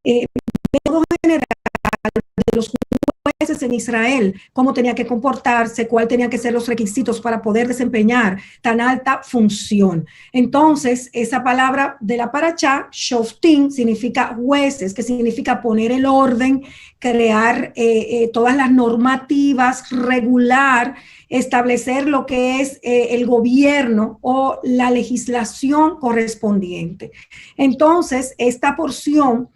de modo general, de los jueces en Israel, cómo tenía que comportarse, cuál tenían que ser los requisitos para poder desempeñar tan alta función. Entonces, esa palabra de la parashá, shoftim, significa jueces, que significa poner el orden, crear todas las normativas, regular, establecer lo que es el gobierno o la legislación correspondiente. Entonces, esta porción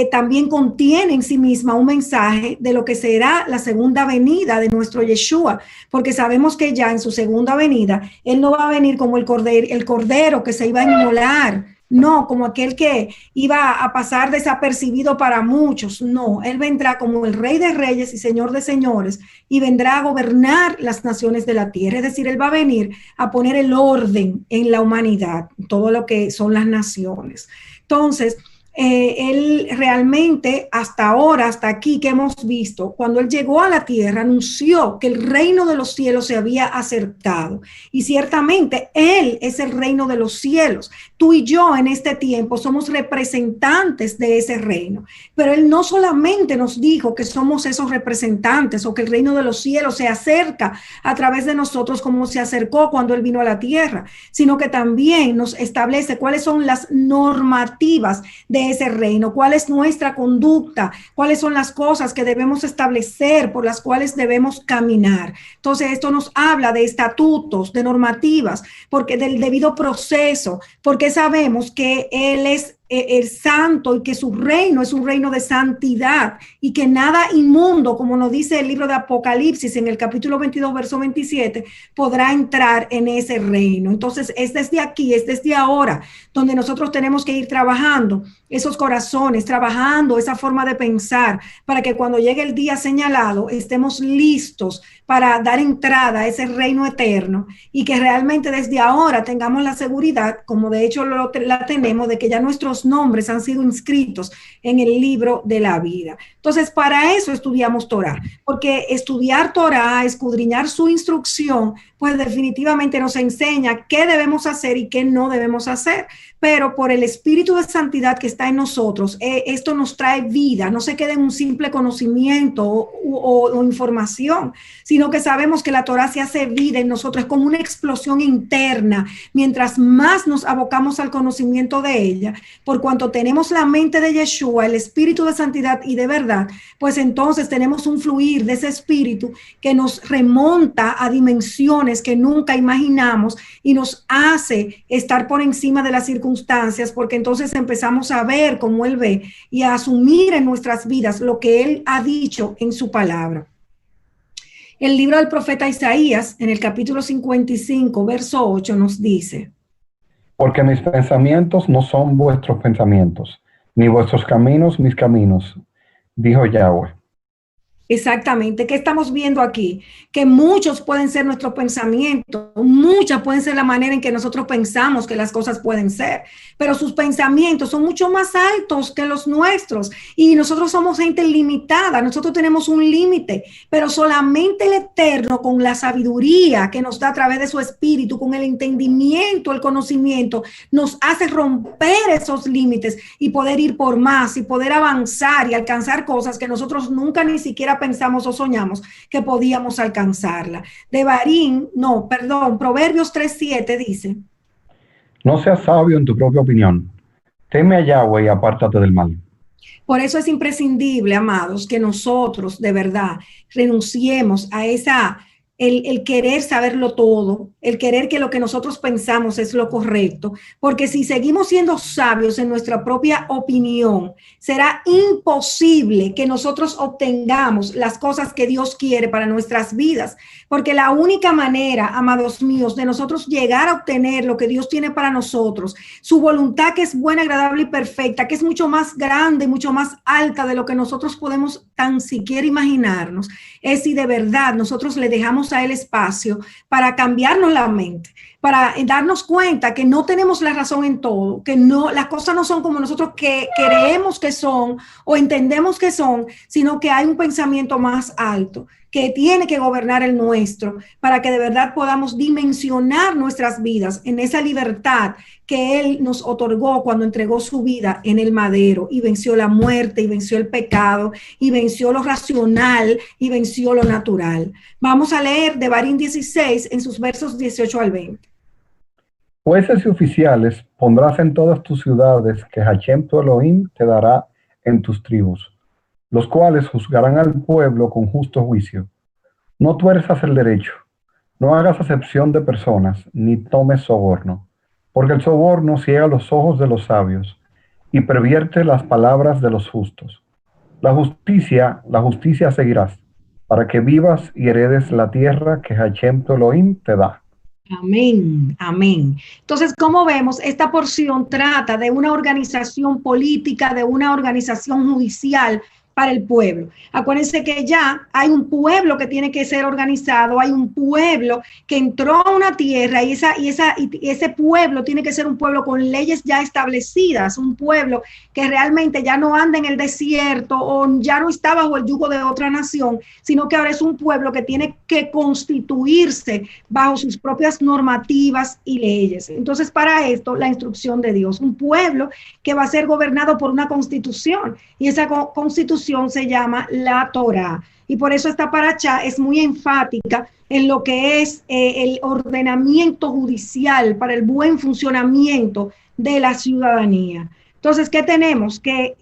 también contiene en sí misma un mensaje de lo que será la segunda venida de nuestro Yeshua, porque sabemos que ya en su segunda venida, Él no va a venir como el cordero que se iba a inmolar, no, como aquel que iba a pasar desapercibido para muchos, no, Él vendrá como el Rey de Reyes y Señor de Señores y vendrá a gobernar las naciones de la tierra, es decir, Él va a venir a poner el orden en la humanidad, todo lo que son las naciones. Entonces, él realmente hasta ahora, hasta aquí que hemos visto, cuando él llegó a la tierra, anunció que el reino de los cielos se había acercado. Y ciertamente él es el reino de los cielos. Tú y yo en este tiempo somos representantes de ese reino. Pero él no solamente nos dijo que somos esos representantes o que el reino de los cielos se acerca a través de nosotros como se acercó cuando él vino a la tierra, sino que también nos establece cuáles son las normativas de ese reino, cuál es nuestra conducta, cuáles son las cosas que debemos establecer, por las cuales debemos caminar. Entonces, esto nos habla de estatutos, de normativas, porque del debido proceso, porque sabemos que Él es el santo y que su reino es un reino de santidad y que nada inmundo, como nos dice el libro de Apocalipsis en el capítulo 22, verso 27, podrá entrar en ese reino. Entonces es desde aquí, es desde ahora donde nosotros tenemos que ir trabajando esos corazones, trabajando esa forma de pensar para que cuando llegue el día señalado estemos listos para dar entrada a ese reino eterno y que realmente desde ahora tengamos la seguridad, como de hecho la tenemos, de que ya nuestros nombres han sido inscritos en el libro de la vida. Entonces, para eso estudiamos Torah, porque estudiar Torah, escudriñar su instrucción, pues definitivamente nos enseña qué debemos hacer y qué no debemos hacer. Pero por el espíritu de santidad que está en nosotros, esto nos trae vida, no se queda en un simple conocimiento o información, sino que sabemos que la Torah se hace vida en nosotros, es como una explosión interna, mientras más nos abocamos al conocimiento de ella, por cuanto tenemos la mente de Yeshua, el espíritu de santidad y de verdad, pues entonces tenemos un fluir de ese espíritu que nos remonta a dimensiones que nunca imaginamos y nos hace estar por encima de las circunstancias, porque entonces empezamos a ver como Él ve y a asumir en nuestras vidas lo que Él ha dicho en su palabra. El libro del profeta Isaías, en el capítulo 55, verso 8, nos dice: porque mis pensamientos no son vuestros pensamientos, ni vuestros caminos mis caminos, dijo Yahweh. Exactamente. ¿Qué estamos viendo aquí? Que muchos pueden ser nuestros pensamientos, muchas pueden ser la manera en que nosotros pensamos que las cosas pueden ser, pero sus pensamientos son mucho más altos que los nuestros y nosotros somos gente limitada, nosotros tenemos un límite, pero solamente el Eterno con la sabiduría que nos da a través de su espíritu, con el entendimiento, el conocimiento, nos hace romper esos límites y poder ir por más y poder avanzar y alcanzar cosas que nosotros nunca ni siquiera pensamos o soñamos que podíamos alcanzarla. Proverbios 3:7 dice: no seas sabio en tu propia opinión, teme a Yahweh y apártate del mal. Por eso es imprescindible, amados, que nosotros de verdad renunciemos a el querer saberlo todo, el querer que lo que nosotros pensamos es lo correcto, porque si seguimos siendo sabios en nuestra propia opinión, será imposible que nosotros obtengamos las cosas que Dios quiere para nuestras vidas, porque la única manera, amados míos, de nosotros llegar a obtener lo que Dios tiene para nosotros, su voluntad que es buena, agradable y perfecta, que es mucho más grande, mucho más alta de lo que nosotros podemos tan siquiera imaginarnos, es si de verdad nosotros le dejamos a Él espacio para cambiarnos la mente, para darnos cuenta que no tenemos la razón en todo, que no, las cosas no son como nosotros que creemos que son o entendemos que son, sino que hay un pensamiento más alto que tiene que gobernar el nuestro para que de verdad podamos dimensionar nuestras vidas en esa libertad que Él nos otorgó cuando entregó su vida en el madero y venció la muerte y venció el pecado y venció lo racional y venció lo natural. Vamos a leer Devarim 16 en sus versos 18 al 20. Jueces y oficiales pondrás en todas tus ciudades que Hashem tu Elohim te dará en tus tribus, los cuales juzgarán al pueblo con justo juicio. No tuerzas el derecho, no hagas acepción de personas, ni tomes soborno, porque el soborno ciega los ojos de los sabios y pervierte las palabras de los justos. La justicia seguirás, para que vivas y heredes la tierra que Hashem tu Elohim te da. Amén, amén. Entonces, como vemos, esta porción trata de una organización política, de una organización judicial para el pueblo. Acuérdense que ya hay un pueblo que tiene que ser organizado, hay un pueblo que entró a una tierra y ese pueblo tiene que ser un pueblo con leyes ya establecidas, un pueblo que realmente ya no anda en el desierto o ya no está bajo el yugo de otra nación, sino que ahora es un pueblo que tiene que constituirse bajo sus propias normativas y leyes. Entonces, para esto, la instrucción de Dios, un pueblo que va a ser gobernado por una constitución, y esa constitución se llama la Torá. Y por eso esta paracha es muy enfática en lo que es el ordenamiento judicial para el buen funcionamiento de la ciudadanía. Entonces, ¿qué tenemos? Que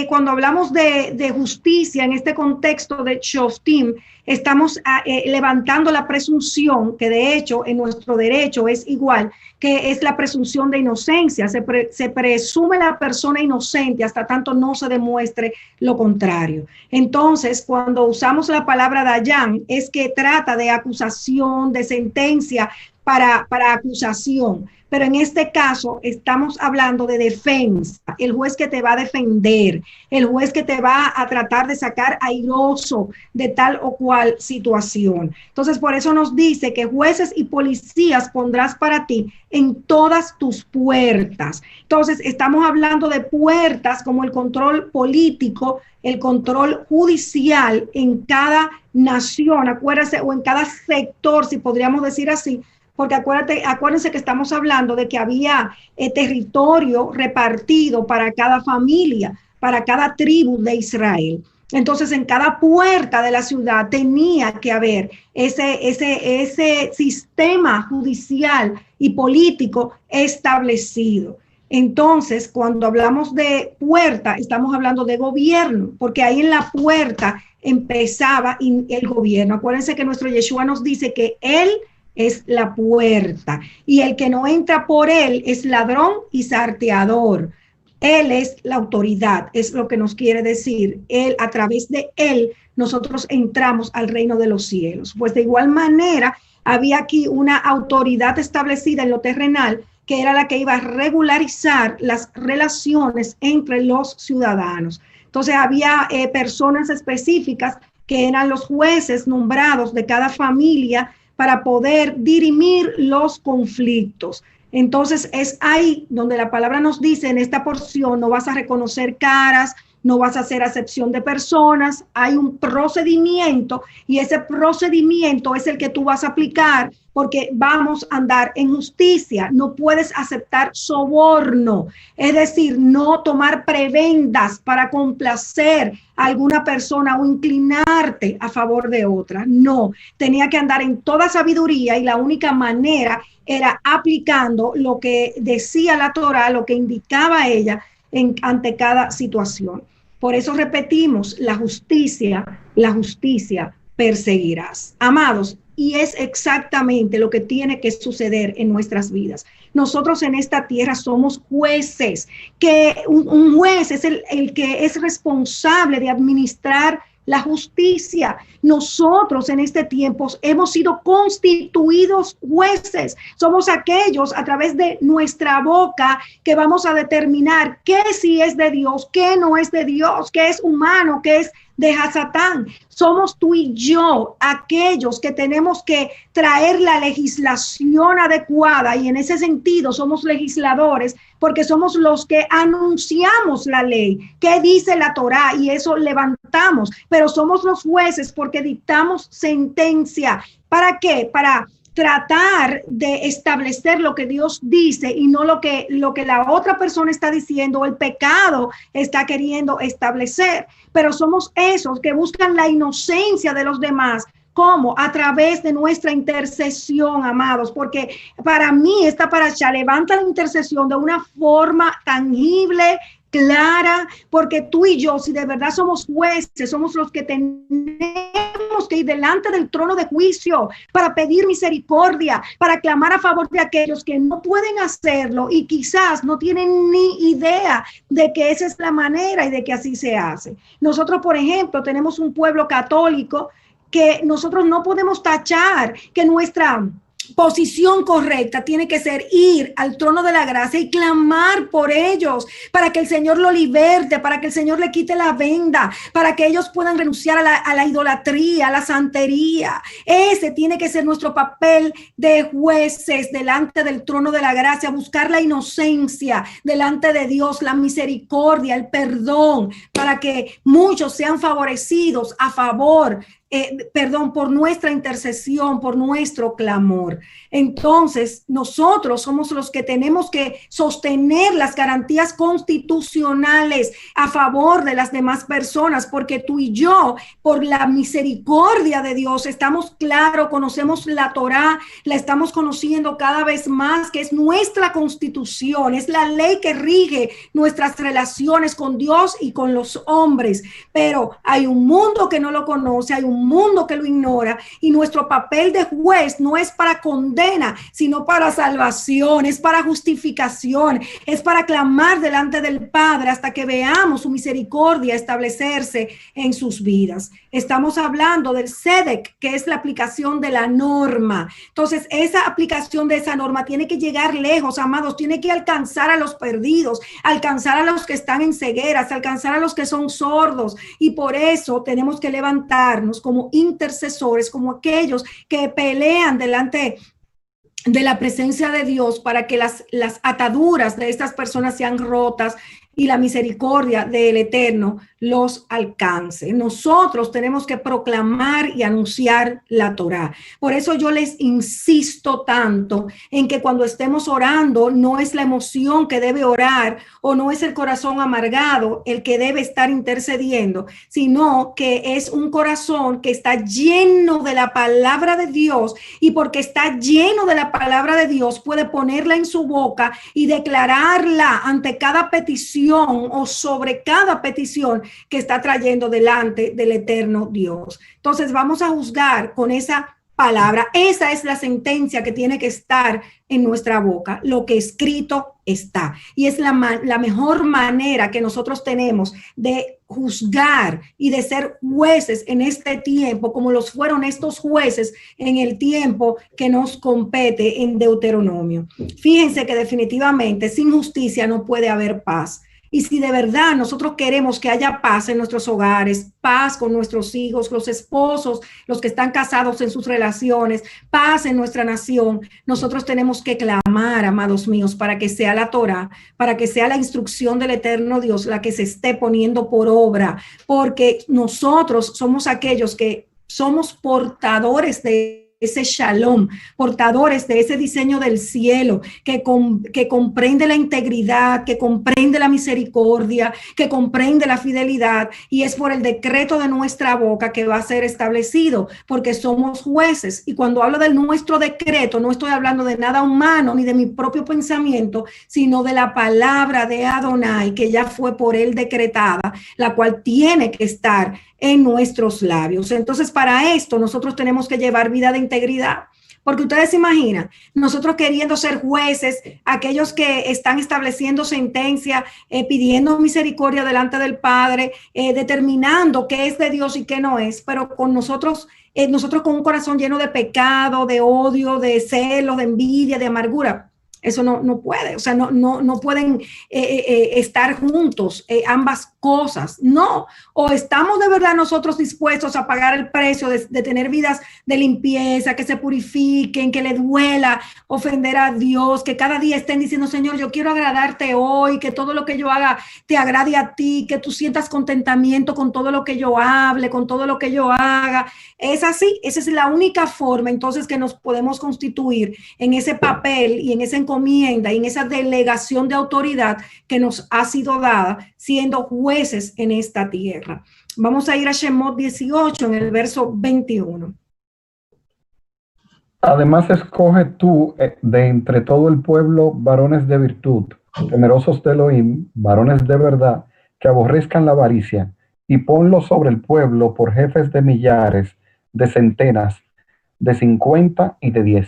cuando hablamos de justicia en este contexto de Shoftim, estamos levantando la presunción, que de hecho en nuestro derecho es igual, que es la presunción de inocencia. Se presume la persona inocente hasta tanto no se demuestre lo contrario. Entonces, cuando usamos la palabra dayan, es que trata de acusación, de sentencia para acusación. Pero en este caso estamos hablando de defensa, el juez que te va a defender, el juez que te va a tratar de sacar airoso de tal o cual situación. Entonces, por eso nos dice que jueces y policías pondrás para ti en todas tus puertas. Entonces, estamos hablando de puertas como el control político, el control judicial en cada nación, acuérdense, o en cada sector, si podríamos decir así, porque acuérdense que estamos hablando de que había territorio repartido para cada familia, para cada tribu de Israel. Entonces, en cada puerta de la ciudad tenía que haber ese sistema judicial y político establecido. Entonces, cuando hablamos de puerta, estamos hablando de gobierno, porque ahí en la puerta empezaba el gobierno. Acuérdense que nuestro Yeshua nos dice que Él es la puerta, y el que no entra por Él es ladrón y salteador. Él es la autoridad, es lo que nos quiere decir. Él, a través de Él, nosotros entramos al reino de los cielos. Pues de igual manera, había aquí una autoridad establecida en lo terrenal, que era la que iba a regularizar las relaciones entre los ciudadanos. Entonces, había personas específicas que eran los jueces nombrados de cada familia para poder dirimir los conflictos. Entonces es ahí donde la palabra nos dice, en esta porción no vas a reconocer caras, no vas a hacer acepción de personas, hay un procedimiento y ese procedimiento es el que tú vas a aplicar porque vamos a andar en justicia. No puedes aceptar soborno, es decir, no tomar prebendas para complacer a alguna persona o inclinarte a favor de otra. No, tenía que andar en toda sabiduría y la única manera era aplicando lo que decía la Torá, lo que indicaba ella ante cada situación. Por eso repetimos, la justicia perseguirás. Amados, y es exactamente lo que tiene que suceder en nuestras vidas. Nosotros en esta tierra somos jueces, que un juez es el que es responsable de administrar la justicia. Nosotros en este tiempo hemos sido constituidos jueces. Somos aquellos a través de nuestra boca que vamos a determinar qué sí es de Dios, qué no es de Dios, qué es humano, qué es de Hasatán. Somos tú y yo aquellos que tenemos que traer la legislación adecuada, y en ese sentido somos legisladores porque somos los que anunciamos la ley, qué dice la Torá, y eso levantamos, pero somos los jueces porque dictamos sentencia. ¿Para qué? Para tratar de establecer lo que Dios dice y no lo que la otra persona está diciendo o el pecado está queriendo establecer. Pero somos esos que buscan la inocencia de los demás. ¿Cómo? A través de nuestra intercesión, amados, porque para mí esta parasha levanta la intercesión de una forma tangible, clara, porque tú y yo, si de verdad somos jueces, somos los que tenemos que ir delante del trono de juicio para pedir misericordia, para clamar a favor de aquellos que no pueden hacerlo y quizás no tienen ni idea de que esa es la manera y de que así se hace. Nosotros, por ejemplo, tenemos un pueblo católico que nosotros no podemos tachar que nuestra posición correcta tiene que ser ir al trono de la gracia y clamar por ellos para que el Señor lo liberte, para que el Señor le quite la venda, para que ellos puedan renunciar a la idolatría, a la santería. Ese tiene que ser nuestro papel de jueces delante del trono de la gracia, buscar la inocencia delante de Dios, la misericordia, el perdón, para que muchos sean favorecidos a favor por nuestra intercesión, por nuestro clamor. Entonces, nosotros somos los que tenemos que sostener las garantías constitucionales a favor de las demás personas, porque tú y yo, por la misericordia de Dios, estamos claros, conocemos la Torá, la estamos conociendo cada vez más, que es nuestra constitución, es la ley que rige nuestras relaciones con Dios y con los hombres. Pero hay un mundo que no lo conoce, hay un mundo que lo ignora, y nuestro papel de juez no es para condena, sino para salvación, es para justificación, es para clamar delante del Padre hasta que veamos su misericordia establecerse en sus vidas. Estamos hablando del tzedek, que es la aplicación de la norma. Entonces, esa aplicación de esa norma tiene que llegar lejos, amados, tiene que alcanzar a los perdidos, alcanzar a los que están en cegueras, alcanzar a los que son sordos, y por eso tenemos que levantarnos como intercesores, como aquellos que pelean delante de la presencia de Dios para que las ataduras de estas personas sean rotas y la misericordia del Eterno los alcance. Nosotros tenemos que proclamar y anunciar la Torá. Por eso yo les insisto tanto en que cuando estemos orando, no es la emoción que debe orar o no es el corazón amargado el que debe estar intercediendo, sino que es un corazón que está lleno de la palabra de Dios, y porque está lleno de la palabra de Dios puede ponerla en su boca y declararla ante cada petición o sobre cada petición que está trayendo delante del eterno Dios. Entonces vamos a juzgar con esa palabra. Esa es la sentencia que tiene que estar en nuestra boca. Lo que escrito está. Y es la mejor manera que nosotros tenemos de juzgar y de ser jueces en este tiempo, como los fueron estos jueces en el tiempo que nos compete en Deuteronomio. Fíjense que definitivamente sin justicia no puede haber paz. Y si de verdad nosotros queremos que haya paz en nuestros hogares, paz con nuestros hijos, los esposos, los que están casados en sus relaciones, paz en nuestra nación, nosotros tenemos que clamar, amados míos, para que sea la Torá, para que sea la instrucción del eterno Dios la que se esté poniendo por obra, porque nosotros somos aquellos que somos portadores de ese shalom, portadores de ese diseño del cielo que comprende la integridad, que comprende la misericordia, que comprende la fidelidad, y es por el decreto de nuestra boca que va a ser establecido, porque somos jueces. Y cuando hablo de nuestro decreto, no estoy hablando de nada humano ni de mi propio pensamiento, sino de la palabra de Adonai, que ya fue por él decretada, la cual tiene que estar en nuestros labios. Entonces, para esto nosotros tenemos que llevar vida de integridad, Porque ustedes se imaginan, nosotros queriendo ser jueces, aquellos que están estableciendo sentencia, pidiendo misericordia delante del Padre, determinando qué es de Dios y qué no es, pero con nosotros con un corazón lleno de pecado, de odio, de celo, de envidia, de amargura. Eso no puede, o sea, no pueden estar juntos ambas cosas, no. O estamos de verdad nosotros dispuestos a pagar el precio de tener vidas de limpieza, que se purifiquen, que le duela ofender a Dios, que cada día estén diciendo, Señor, yo quiero agradarte hoy, que todo lo que yo haga te agrade a ti, que tú sientas contentamiento con todo lo que yo hable, con todo lo que yo haga. Es así, esa es la única forma entonces que nos podemos constituir en ese papel y en esa encomienda y en esa delegación de autoridad que nos ha sido dada siendo jueces en esta tierra. Vamos a ir a Shemot 18 en el verso 21. Además, escoge tú de entre todo el pueblo varones de virtud, temerosos de Elohim, varones de verdad, que aborrezcan la avaricia, y ponlos sobre el pueblo por jefes de millares, de centenas, de 50 y de 10.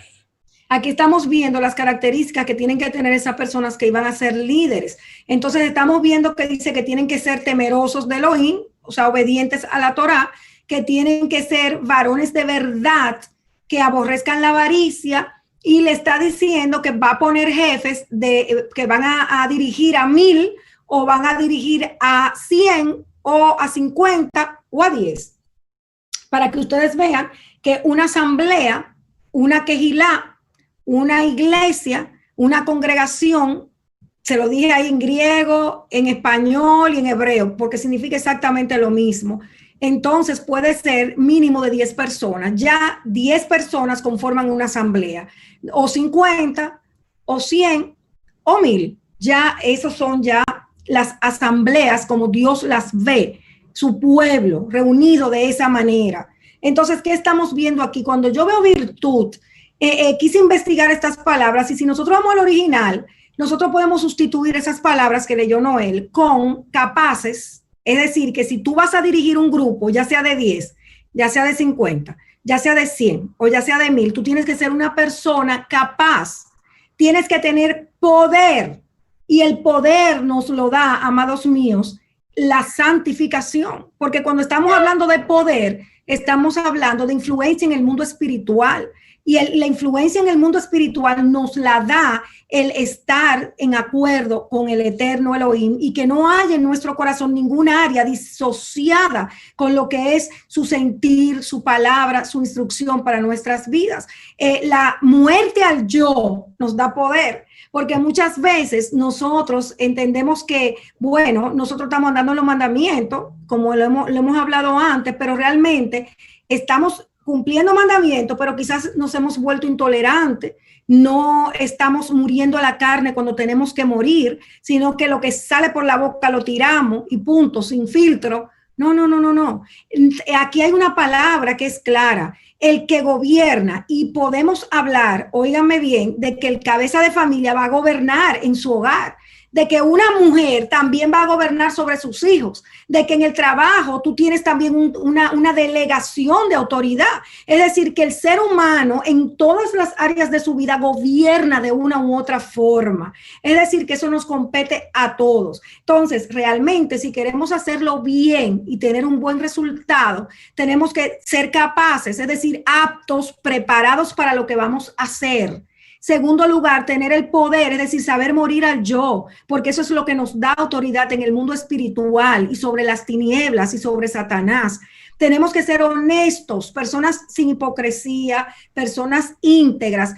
Aquí estamos viendo las características que tienen que tener esas personas que iban a ser líderes. Entonces estamos viendo que dice que tienen que ser temerosos de Elohim, o sea, obedientes a la Torá, que tienen que ser varones de verdad, que aborrezcan la avaricia, y le está diciendo que va a poner jefes que van a dirigir a 1000 o van a dirigir a 100 o a 50 o a 10. Para que ustedes vean que una asamblea, una quejilá, una iglesia, una congregación, se lo dije ahí en griego, en español y en hebreo, porque significa exactamente lo mismo. Entonces puede ser mínimo de 10 personas. Ya 10 personas conforman una asamblea, o 50, o 100, o 1000. Ya esos son ya las asambleas como Dios las ve, su pueblo reunido de esa manera. Entonces, ¿qué estamos viendo aquí? Cuando yo veo virtud, quise investigar estas palabras, y si nosotros vamos al original, nosotros podemos sustituir esas palabras que leyó Noel con capaces. Es decir, que si tú vas a dirigir un grupo, ya sea de 10, ya sea de 50, ya sea de 100 o ya sea de 1000, tú tienes que ser una persona capaz, tienes que tener poder, y el poder nos lo da, amados míos, la santificación, porque cuando estamos hablando de poder, estamos hablando de influencia en el mundo espiritual. Y la influencia en el mundo espiritual nos la da el estar en acuerdo con el eterno Elohim, y que no haya en nuestro corazón ninguna área disociada con lo que es su sentir, su palabra, su instrucción para nuestras vidas. La muerte al yo nos da poder, porque muchas veces nosotros entendemos que, bueno, nosotros estamos dando los mandamientos, como lo hemos hablado antes, pero realmente estamos cumpliendo mandamientos, pero quizás nos hemos vuelto intolerantes, no estamos muriendo a la carne cuando tenemos que morir, sino que lo que sale por la boca lo tiramos y punto, sin filtro. No. Aquí hay una palabra que es clara: el que gobierna. Y podemos hablar, óiganme bien, de que el cabeza de familia va a gobernar en su hogar, de que una mujer también va a gobernar sobre sus hijos, de que en el trabajo tú tienes también una delegación de autoridad. Es decir, que el ser humano en todas las áreas de su vida gobierna de una u otra forma. Es decir, que eso nos compete a todos. Entonces, realmente, si queremos hacerlo bien y tener un buen resultado, tenemos que ser capaces, es decir, aptos, preparados para lo que vamos a hacer. Segundo lugar, tener el poder, es decir, saber morir al yo, porque eso es lo que nos da autoridad en el mundo espiritual y sobre las tinieblas y sobre Satanás. Tenemos que ser honestos, personas sin hipocresía, personas íntegras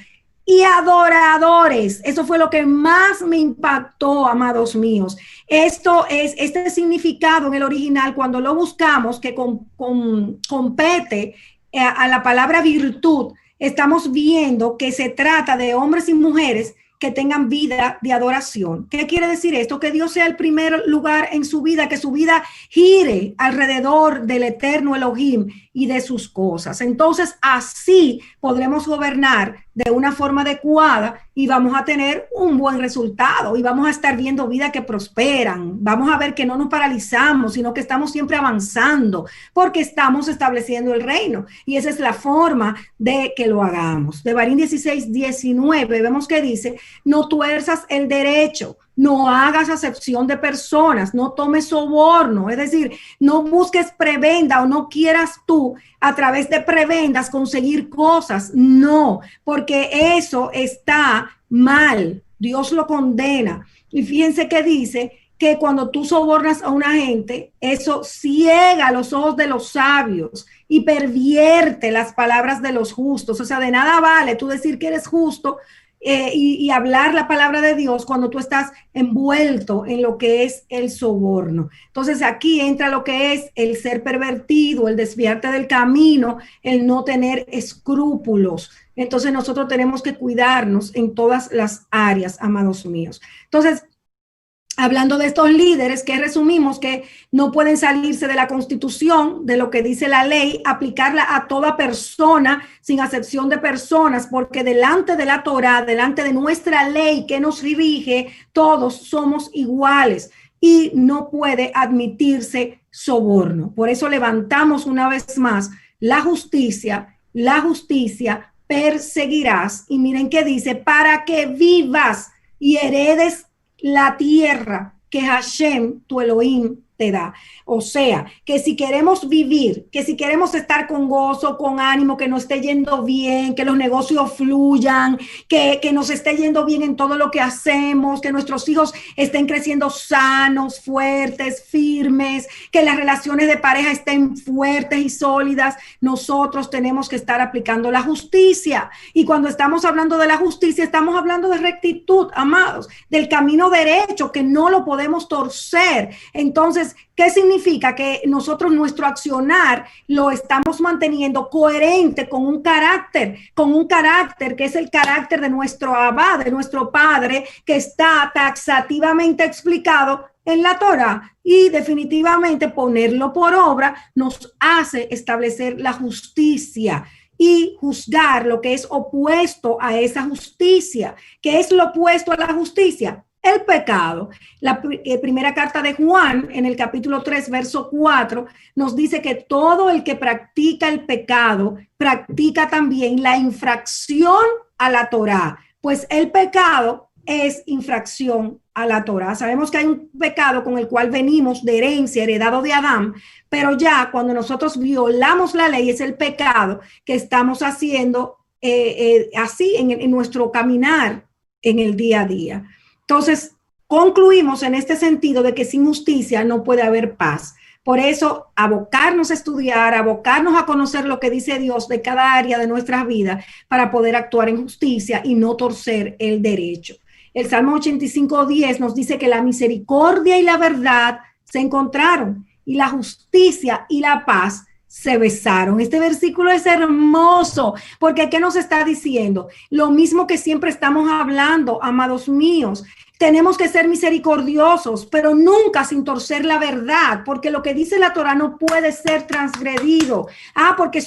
y adoradores. Eso fue lo que más me impactó, amados míos. Este significado en el original, cuando lo buscamos, que compete a la palabra virtud, estamos viendo que se trata de hombres y mujeres que tengan vida de adoración. ¿Qué quiere decir esto? Que Dios sea el primer lugar en su vida, que su vida gire alrededor del eterno Elohim y de sus cosas. Entonces, así podremos gobernar de una forma adecuada y vamos a tener un buen resultado y vamos a estar viendo vidas que prosperan. Vamos a ver que no nos paralizamos, sino que estamos siempre avanzando porque estamos estableciendo el reino. Y esa es la forma de que lo hagamos. Devarim 16:19 vemos que dice, no tuerzas el derecho, no hagas acepción de personas, no tomes soborno, es decir, no busques prebenda o no quieras tú a través de prebendas conseguir cosas, no, porque eso está mal, Dios lo condena. Y fíjense que dice que cuando tú sobornas a una gente, eso ciega los ojos de los sabios y pervierte las palabras de los justos, o sea, de nada vale tú decir que eres justo y hablar la palabra de Dios cuando tú estás envuelto en lo que es el soborno. Entonces aquí entra lo que es el ser pervertido, el desviarte del camino, el no tener escrúpulos. Entonces nosotros tenemos que cuidarnos en todas las áreas, amados míos. Entonces, hablando de estos líderes, que resumimos que no pueden salirse de la Constitución, de lo que dice la ley, aplicarla a toda persona, sin acepción de personas, porque delante de la Torá, delante de nuestra ley que nos rige, todos somos iguales y no puede admitirse soborno. Por eso levantamos una vez más la justicia perseguirás. Y miren qué dice, para que vivas y heredes la tierra que Hashem, tu Elohim, te da. O sea, que si queremos vivir, que si queremos estar con gozo, con ánimo, que nos esté yendo bien, que los negocios fluyan, que nos esté yendo bien en todo lo que hacemos, que nuestros hijos estén creciendo sanos, fuertes, firmes, que las relaciones de pareja estén fuertes y sólidas, nosotros tenemos que estar aplicando la justicia. Y cuando estamos hablando de la justicia, estamos hablando de rectitud, amados, del camino derecho, que no lo podemos torcer. Entonces, ¿qué significa? Que nosotros nuestro accionar lo estamos manteniendo coherente con un carácter que es el carácter de nuestro Abba, de nuestro Padre, que está taxativamente explicado en la Torá, y definitivamente ponerlo por obra nos hace establecer la justicia y juzgar lo que es opuesto a esa justicia. ¿Qué es lo opuesto a la justicia? El pecado. La primera carta de Juan, en el capítulo 3, verso 4, nos dice que todo el que practica el pecado, practica también la infracción a la Torá, pues el pecado es infracción a la Torá. Sabemos que hay un pecado con el cual venimos de herencia, heredado de Adán, pero ya cuando nosotros violamos la ley, es el pecado que estamos haciendo así en nuestro caminar en el día a día. Entonces, concluimos en este sentido de que sin justicia no puede haber paz. Por eso, abocarnos a estudiar, abocarnos a conocer lo que dice Dios de cada área de nuestras vidas para poder actuar en justicia y no torcer el derecho. El Salmo 85:10 nos dice que la misericordia y la verdad se encontraron y la justicia y la paz se besaron. Este versículo es hermoso porque ¿qué nos está diciendo? Lo mismo que siempre estamos hablando, amados míos. Tenemos que ser misericordiosos, pero nunca sin torcer la verdad, porque lo que dice la Torá no puede ser transgredido. Porque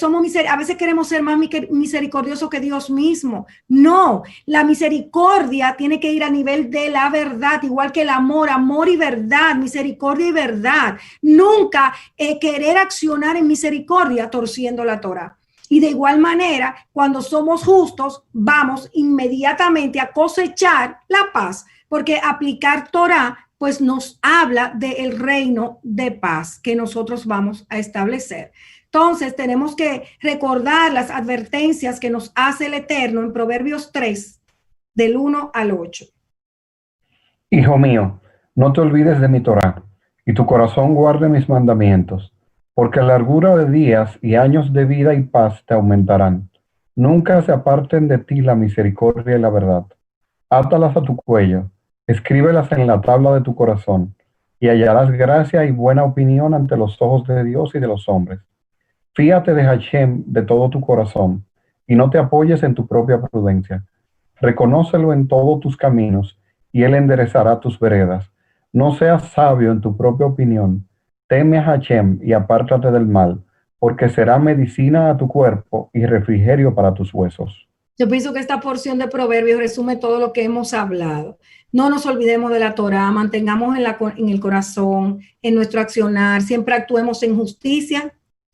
a veces queremos ser más misericordiosos que Dios mismo. No, la misericordia tiene que ir a nivel de la verdad, igual que el amor y verdad, misericordia y verdad. Nunca querer accionar en misericordia torciendo la Torá. Y de igual manera, cuando somos justos, vamos inmediatamente a cosechar la paz, porque aplicar Torá, pues nos habla del reino de paz que nosotros vamos a establecer. Entonces, tenemos que recordar las advertencias que nos hace el Eterno en Proverbios 3, del 1 al 8. Hijo mío, no te olvides de mi Torá, y tu corazón guarde mis mandamientos, porque largura de días y años de vida y paz te aumentarán. Nunca se aparten de ti la misericordia y la verdad. Átalas a tu cuello, escríbelas en la tabla de tu corazón, y hallarás gracia y buena opinión ante los ojos de Dios y de los hombres. Fíate de Hashem de todo tu corazón, y no te apoyes en tu propia prudencia. Reconócelo en todos tus caminos, y él enderezará tus veredas. No seas sabio en tu propia opinión. Teme a Hashem y apártate del mal, porque será medicina a tu cuerpo y refrigerio para tus huesos. Yo pienso que esta porción de Proverbios resume todo lo que hemos hablado. No nos olvidemos de la Torá, mantengamos en el corazón, en nuestro accionar, siempre actuemos en justicia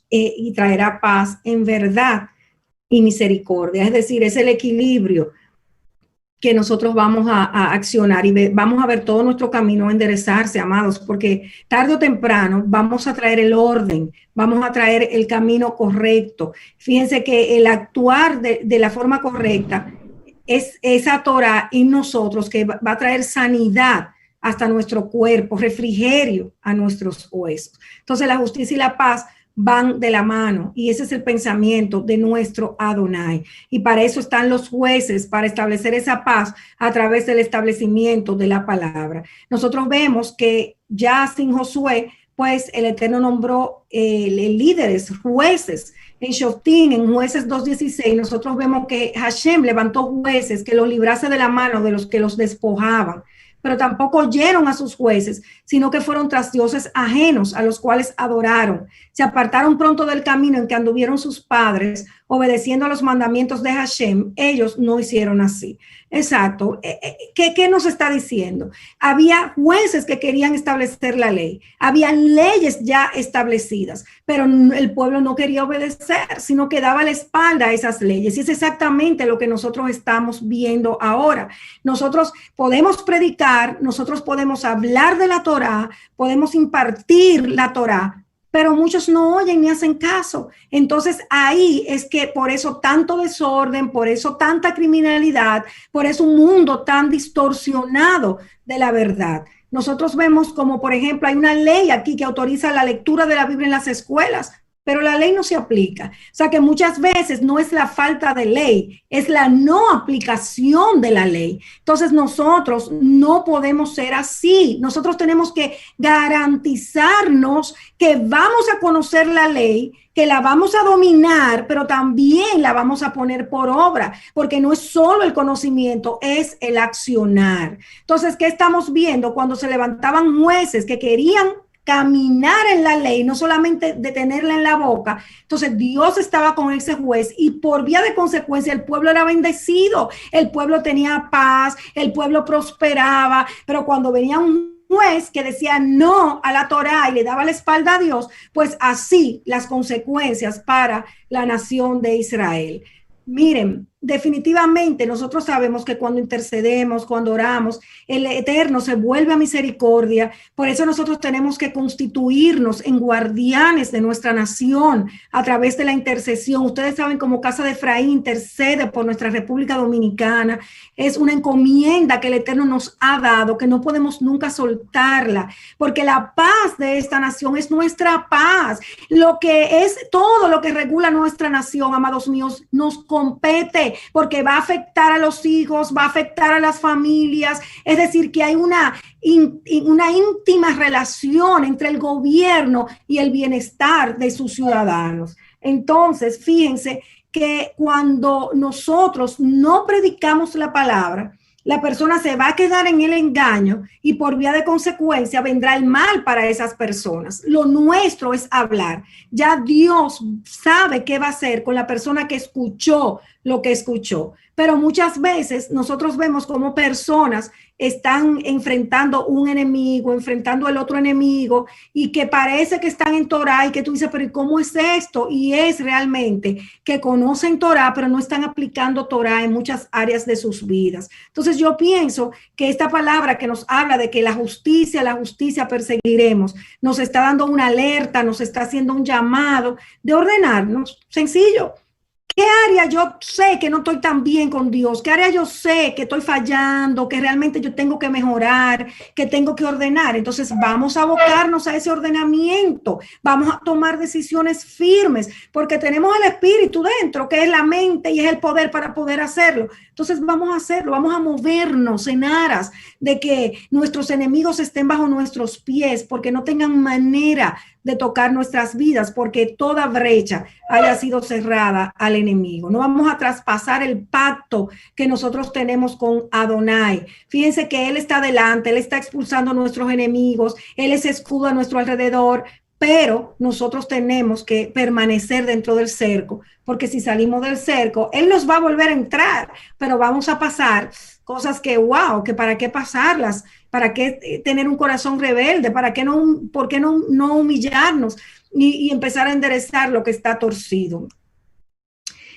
y traerá paz, en verdad y misericordia. Es decir, es el equilibrio que nosotros vamos a accionar y vamos a ver todo nuestro camino enderezarse, amados, porque tarde o temprano vamos a traer el orden, vamos a traer el camino correcto. Fíjense que el actuar de la forma correcta es esa Torah en nosotros que va a traer sanidad hasta nuestro cuerpo, refrigerio a nuestros huesos. Entonces la justicia y la paz van de la mano y ese es el pensamiento de nuestro Adonai. Y para eso están los jueces, para establecer esa paz a través del establecimiento de la palabra. Nosotros vemos que ya sin Josué, pues el Eterno nombró líderes, jueces. En Shoftim, en Jueces 2:16, nosotros vemos que Hashem levantó jueces que los librase de la mano de los que los despojaban, pero tampoco oyeron a sus jueces, sino que fueron tras dioses ajenos a los cuales adoraron. Se apartaron pronto del camino en que anduvieron sus padres, obedeciendo a los mandamientos de Hashem. Ellos no hicieron así. Exacto. ¿Qué nos está diciendo? Había jueces que querían establecer la ley. Había leyes ya establecidas, pero el pueblo no quería obedecer, sino que daba la espalda a esas leyes. Y es exactamente lo que nosotros estamos viendo ahora. Nosotros podemos predicar, nosotros podemos hablar de la Torá, podemos impartir la Torá, pero muchos no oyen ni hacen caso. Entonces ahí es que por eso tanto desorden, por eso tanta criminalidad, por eso un mundo tan distorsionado de la verdad. Nosotros vemos como, por ejemplo, hay una ley aquí que autoriza la lectura de la Biblia en las escuelas, pero la ley no se aplica. O sea que muchas veces no es la falta de ley, es la no aplicación de la ley. Entonces nosotros no podemos ser así. Nosotros tenemos que garantizarnos que vamos a conocer la ley, que la vamos a dominar, pero también la vamos a poner por obra, porque no es solo el conocimiento, es el accionar. Entonces, ¿qué estamos viendo? Cuando se levantaban jueces que querían caminar en la ley, no solamente de tenerla en la boca. Entonces Dios estaba con ese juez y por vía de consecuencia el pueblo era bendecido, el pueblo tenía paz, el pueblo prosperaba, pero cuando venía un juez que decía no a la Torá y le daba la espalda a Dios, pues así las consecuencias para la nación de Israel. Miren, definitivamente nosotros sabemos que cuando intercedemos, cuando oramos, el Eterno se vuelve a misericordia. Por eso nosotros tenemos que constituirnos en guardianes de nuestra nación a través de la intercesión. Ustedes saben como Casa de Efraín intercede por nuestra República Dominicana. Es una encomienda que el Eterno nos ha dado, que no podemos nunca soltarla, porque la paz de esta nación es nuestra paz. Lo que es todo lo que regula nuestra nación, amados míos, nos compete, porque va a afectar a los hijos, va a afectar a las familias. Es decir, que hay una íntima relación entre el gobierno y el bienestar de sus ciudadanos. Entonces, fíjense que cuando nosotros no predicamos la palabra, la persona se va a quedar en el engaño y por vía de consecuencia vendrá el mal para esas personas. Lo nuestro es hablar. Ya Dios sabe qué va a hacer con la persona que escuchó lo que escuchó. Pero muchas veces nosotros vemos cómo personas están enfrentando un enemigo, enfrentando el otro enemigo, y que parece que están en Torá y que tú dices, pero ¿cómo es esto? Y es realmente que conocen Torá, pero no están aplicando Torá en muchas áreas de sus vidas. Entonces yo pienso que esta palabra que nos habla de que la justicia perseguiremos, nos está dando una alerta, nos está haciendo un llamado de ordenarnos. Sencillo. ¿Qué área yo sé que no estoy tan bien con Dios? ¿Qué área yo sé que estoy fallando, que realmente yo tengo que mejorar, que tengo que ordenar? Entonces vamos a abocarnos a ese ordenamiento, vamos a tomar decisiones firmes, porque tenemos el espíritu dentro, que es la mente y es el poder para poder hacerlo. Entonces vamos a hacerlo, vamos a movernos en aras de que nuestros enemigos estén bajo nuestros pies, porque no tengan manera de tocar nuestras vidas, porque toda brecha haya sido cerrada al enemigo. No vamos a traspasar el pacto que nosotros tenemos con Adonai. Fíjense que Él está delante, Él está expulsando a nuestros enemigos, Él es escudo a nuestro alrededor, pero nosotros tenemos que permanecer dentro del cerco, porque si salimos del cerco, Él nos va a volver a entrar, pero vamos a pasar cosas que, wow, que para qué pasarlas, para qué tener un corazón rebelde, para qué no, por qué no humillarnos y empezar a enderezar lo que está torcido.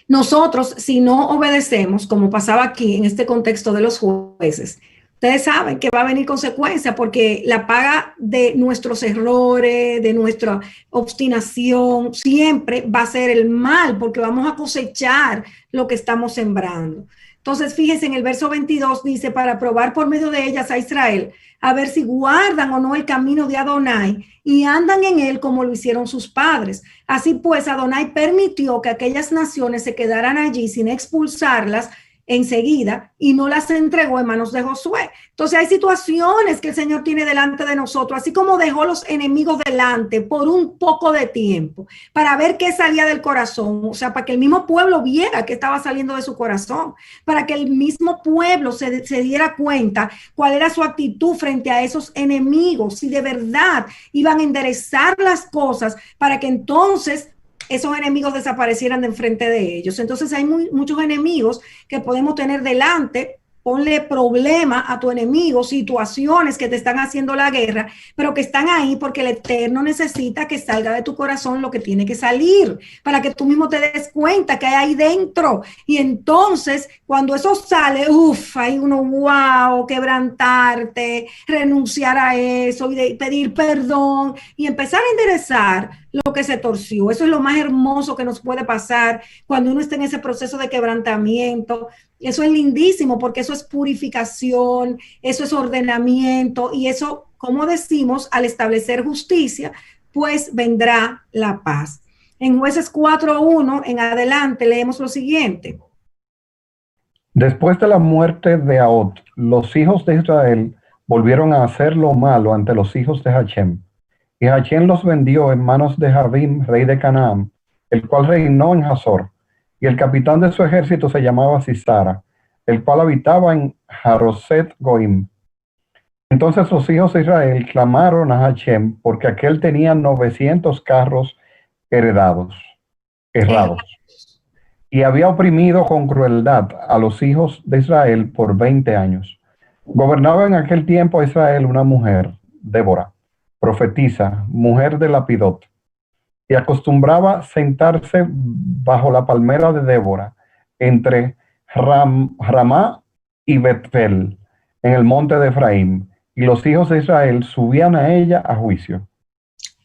Nosotros, si no obedecemos, como pasaba aquí en este contexto de los jueces, ustedes saben que va a venir consecuencia porque la paga de nuestros errores, de nuestra obstinación, siempre va a ser el mal porque vamos a cosechar lo que estamos sembrando. Entonces, fíjense, en el verso 22 dice, para probar por medio de ellas a Israel, a ver si guardan o no el camino de Adonai y andan en él como lo hicieron sus padres. Así pues, Adonai permitió que aquellas naciones se quedaran allí sin expulsarlas enseguida y no las entregó en manos de Josué. Entonces hay situaciones que el Señor tiene delante de nosotros, así como dejó los enemigos delante por un poco de tiempo, para ver qué salía del corazón, o sea, para que el mismo pueblo viera qué estaba saliendo de su corazón, para que el mismo pueblo se diera cuenta cuál era su actitud frente a esos enemigos, si de verdad iban a enderezar las cosas, para que entonces esos enemigos desaparecieran de enfrente de ellos. Entonces hay muchos enemigos que podemos tener delante. Ponle problema a tu enemigo, situaciones que te están haciendo la guerra, pero que están ahí porque el Eterno necesita que salga de tu corazón lo que tiene que salir, para que tú mismo te des cuenta que hay ahí dentro. Y entonces, cuando eso sale, hay uno, wow, quebrantarte, renunciar a eso y pedir perdón y empezar a enderezar lo que se torció. Eso es lo más hermoso que nos puede pasar cuando uno está en ese proceso de quebrantamiento. Eso es lindísimo porque eso es purificación, eso es ordenamiento y eso, como decimos, al establecer justicia, pues vendrá la paz. En Jueces 4:1 en adelante leemos lo siguiente. Después de la muerte de Ahot, los hijos de Israel volvieron a hacer lo malo ante los hijos de Hachem. Y Hachem los vendió en manos de Jabim, rey de Canaán, el cual reinó en Hazor. Y el capitán de su ejército se llamaba Sisara, el cual habitaba en Haroset Goim. Entonces los hijos de Israel clamaron a Hachem porque aquel tenía 900 carros errados, y había oprimido con crueldad a los hijos de Israel por 20 años. Gobernaba en aquel tiempo a Israel una mujer, Débora, profetisa, mujer de Lapidot, y acostumbraba sentarse bajo la palmera de Débora, entre Ramá y Betfel, en el monte de Efraín, y los hijos de Israel subían a ella a juicio.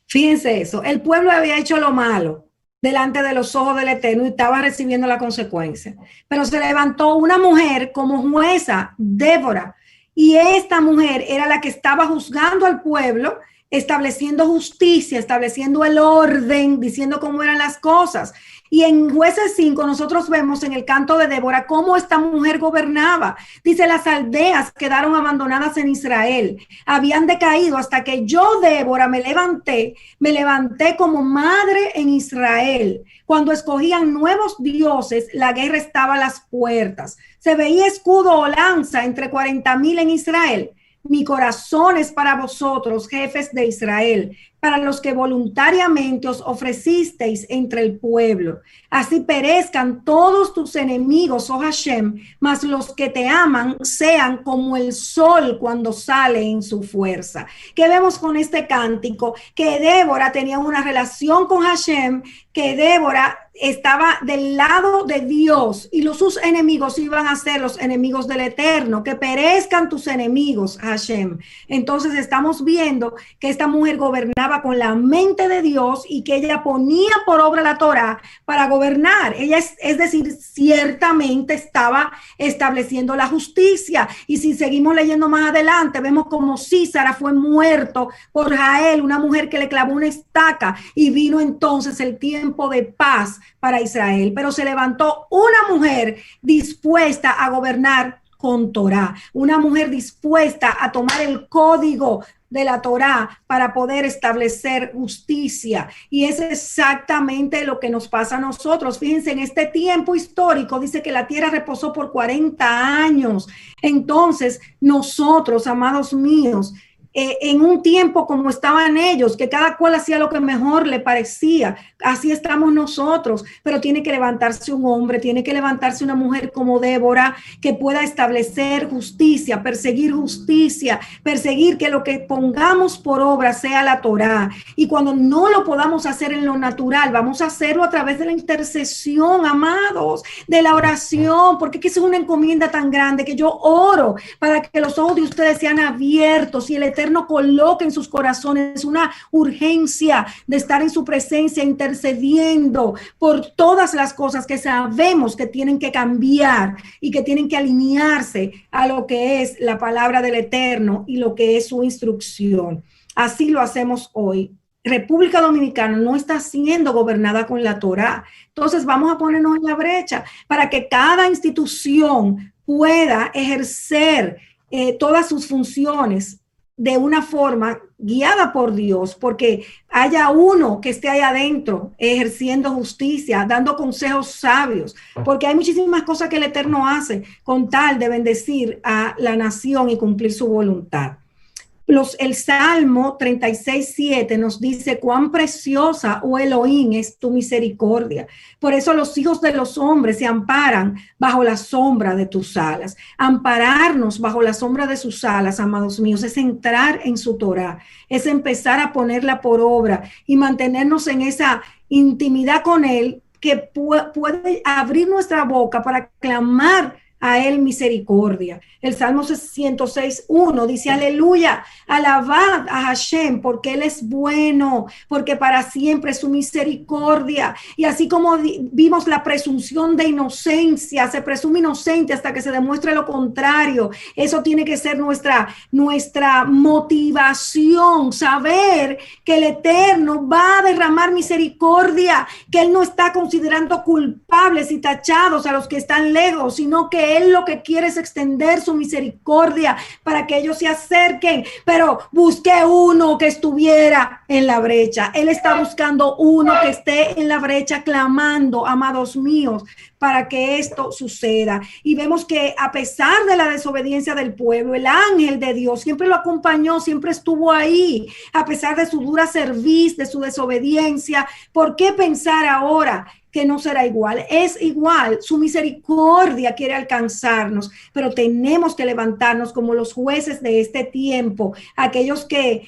Fíjense eso, el pueblo había hecho lo malo delante de los ojos del Eterno y estaba recibiendo la consecuencia. Pero se levantó una mujer como jueza, Débora, y esta mujer era la que estaba juzgando al pueblo, estableciendo justicia, estableciendo el orden, diciendo cómo eran las cosas. Y en Jueces 5 nosotros vemos en el canto de Débora cómo esta mujer gobernaba. Dice, las aldeas quedaron abandonadas en Israel, habían decaído hasta que yo, Débora, me levanté como madre en Israel. Cuando escogían nuevos dioses, la guerra estaba a las puertas. Se veía escudo o lanza entre 40,000 en Israel. Mi corazón es para vosotros, jefes de Israel, para los que voluntariamente os ofrecisteis entre el pueblo. Así perezcan todos tus enemigos, oh Hashem, mas los que te aman sean como el sol cuando sale en su fuerza. ¿Qué vemos con este cántico? Que Débora tenía una relación con Hashem, que Débora estaba del lado de Dios y sus enemigos iban a ser los enemigos del Eterno, que perezcan tus enemigos, Hashem. Entonces estamos viendo que esta mujer gobernaba con la mente de Dios y que ella ponía por obra la Torá para gobernar. Ella, es decir, ciertamente estaba estableciendo la justicia. Y si seguimos leyendo más adelante, vemos como Sísara fue muerto por Jael, una mujer que le clavó una estaca, y vino entonces el tiempo de paz para Israel. Pero se levantó una mujer dispuesta a gobernar con Torá, una mujer dispuesta a tomar el código de la Torá para poder establecer justicia. Y es exactamente lo que nos pasa a nosotros. Fíjense, en este tiempo histórico dice que la tierra reposó por 40 años. Entonces, nosotros, amados míos, en un tiempo como estaban ellos, que cada cual hacía lo que mejor le parecía. Así estamos nosotros, pero tiene que levantarse un hombre, tiene que levantarse una mujer como Débora, que pueda establecer justicia, perseguir que lo que pongamos por obra sea la Torá. Y cuando no lo podamos hacer en lo natural, vamos a hacerlo a través de la intercesión, amados, de la oración, porque es una encomienda tan grande que yo oro para que los ojos de ustedes sean abiertos y el Eterno coloque en sus corazones una urgencia de estar en su presencia intercediendo por todas las cosas que sabemos que tienen que cambiar y que tienen que alinearse a lo que es la palabra del Eterno y lo que es su instrucción. Así lo hacemos hoy. República Dominicana no está siendo gobernada con la Torá. Entonces vamos a ponernos en la brecha para que cada institución pueda ejercer todas sus funciones de una forma guiada por Dios, porque haya uno que esté ahí adentro ejerciendo justicia, dando consejos sabios, porque hay muchísimas cosas que el Eterno hace con tal de bendecir a la nación y cumplir su voluntad. El Salmo 36:7 nos dice cuán preciosa, oh Elohim, es tu misericordia. Por eso los hijos de los hombres se amparan bajo la sombra de tus alas. Ampararnos bajo la sombra de sus alas, amados míos, es entrar en su Torá, es empezar a ponerla por obra y mantenernos en esa intimidad con Él que puede abrir nuestra boca para clamar a Él misericordia. El Salmo 106:1 dice, aleluya, alabad a Hashem, porque Él es bueno, porque para siempre es su misericordia. Y así como vimos la presunción de inocencia, se presume inocente hasta que se demuestre lo contrario. Eso tiene que ser nuestra motivación, saber que el Eterno va a derramar misericordia, que Él no está considerando culpables y tachados a los que están lejos, sino que Él lo que quiere es extender su misericordia para que ellos se acerquen, pero busque uno que estuviera en la brecha. Él está buscando uno que esté en la brecha clamando, amados míos, para que esto suceda. Y vemos que a pesar de la desobediencia del pueblo, el ángel de Dios siempre lo acompañó, siempre estuvo ahí, a pesar de su dura cerviz, de su desobediencia. ¿Por qué pensar ahora que no será igual? Es igual, su misericordia quiere alcanzarnos, pero tenemos que levantarnos como los jueces de este tiempo, aquellos que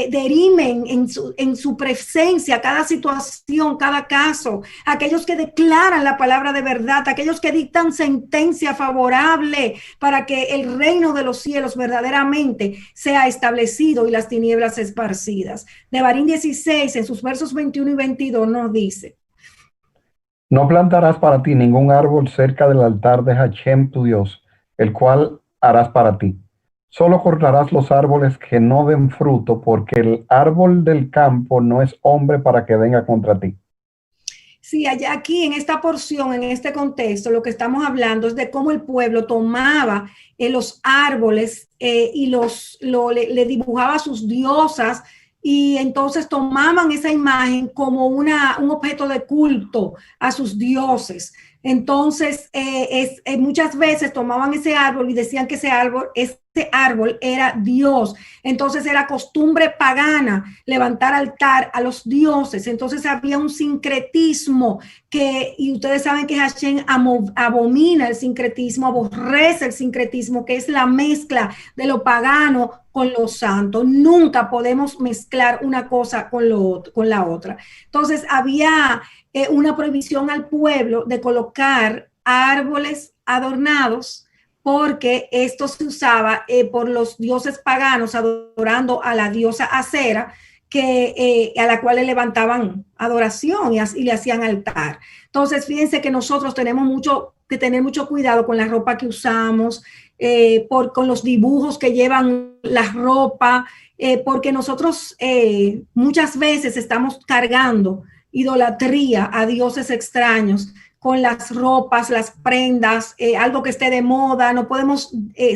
dirimen en su presencia cada situación, cada caso, aquellos que declaran la palabra de verdad, aquellos que dictan sentencia favorable para que el reino de los cielos verdaderamente sea establecido y las tinieblas esparcidas. Devarim 16, en sus versos 21 y 22, nos dice: No plantarás para ti ningún árbol cerca del altar de Hashem tu Dios, el cual harás para ti. Solo cortarás los árboles que no den fruto, porque el árbol del campo no es hombre para que venga contra ti. Sí, allá aquí en esta porción, en este contexto, lo que estamos hablando es de cómo el pueblo tomaba los árboles y le dibujaba a sus diosas, y entonces tomaban esa imagen como un objeto de culto a sus dioses. Entonces, muchas veces tomaban ese árbol y decían que ese árbol era Dios. Entonces era costumbre pagana levantar altar a los dioses. Entonces había un sincretismo y ustedes saben que Hashem abomina el sincretismo, aborrece el sincretismo, que es la mezcla de lo pagano con lo santo. Nunca podemos mezclar una cosa con la otra. Entonces había una prohibición al pueblo de colocar árboles adornados, porque esto se usaba por los dioses paganos adorando a la diosa Acera, a la cual le levantaban adoración y le hacían altar. Entonces, fíjense que nosotros tenemos que tener mucho cuidado con la ropa que usamos, con los dibujos que llevan la ropa, porque nosotros muchas veces estamos cargando idolatría a dioses extraños con las ropas, las prendas, algo que esté de moda. No podemos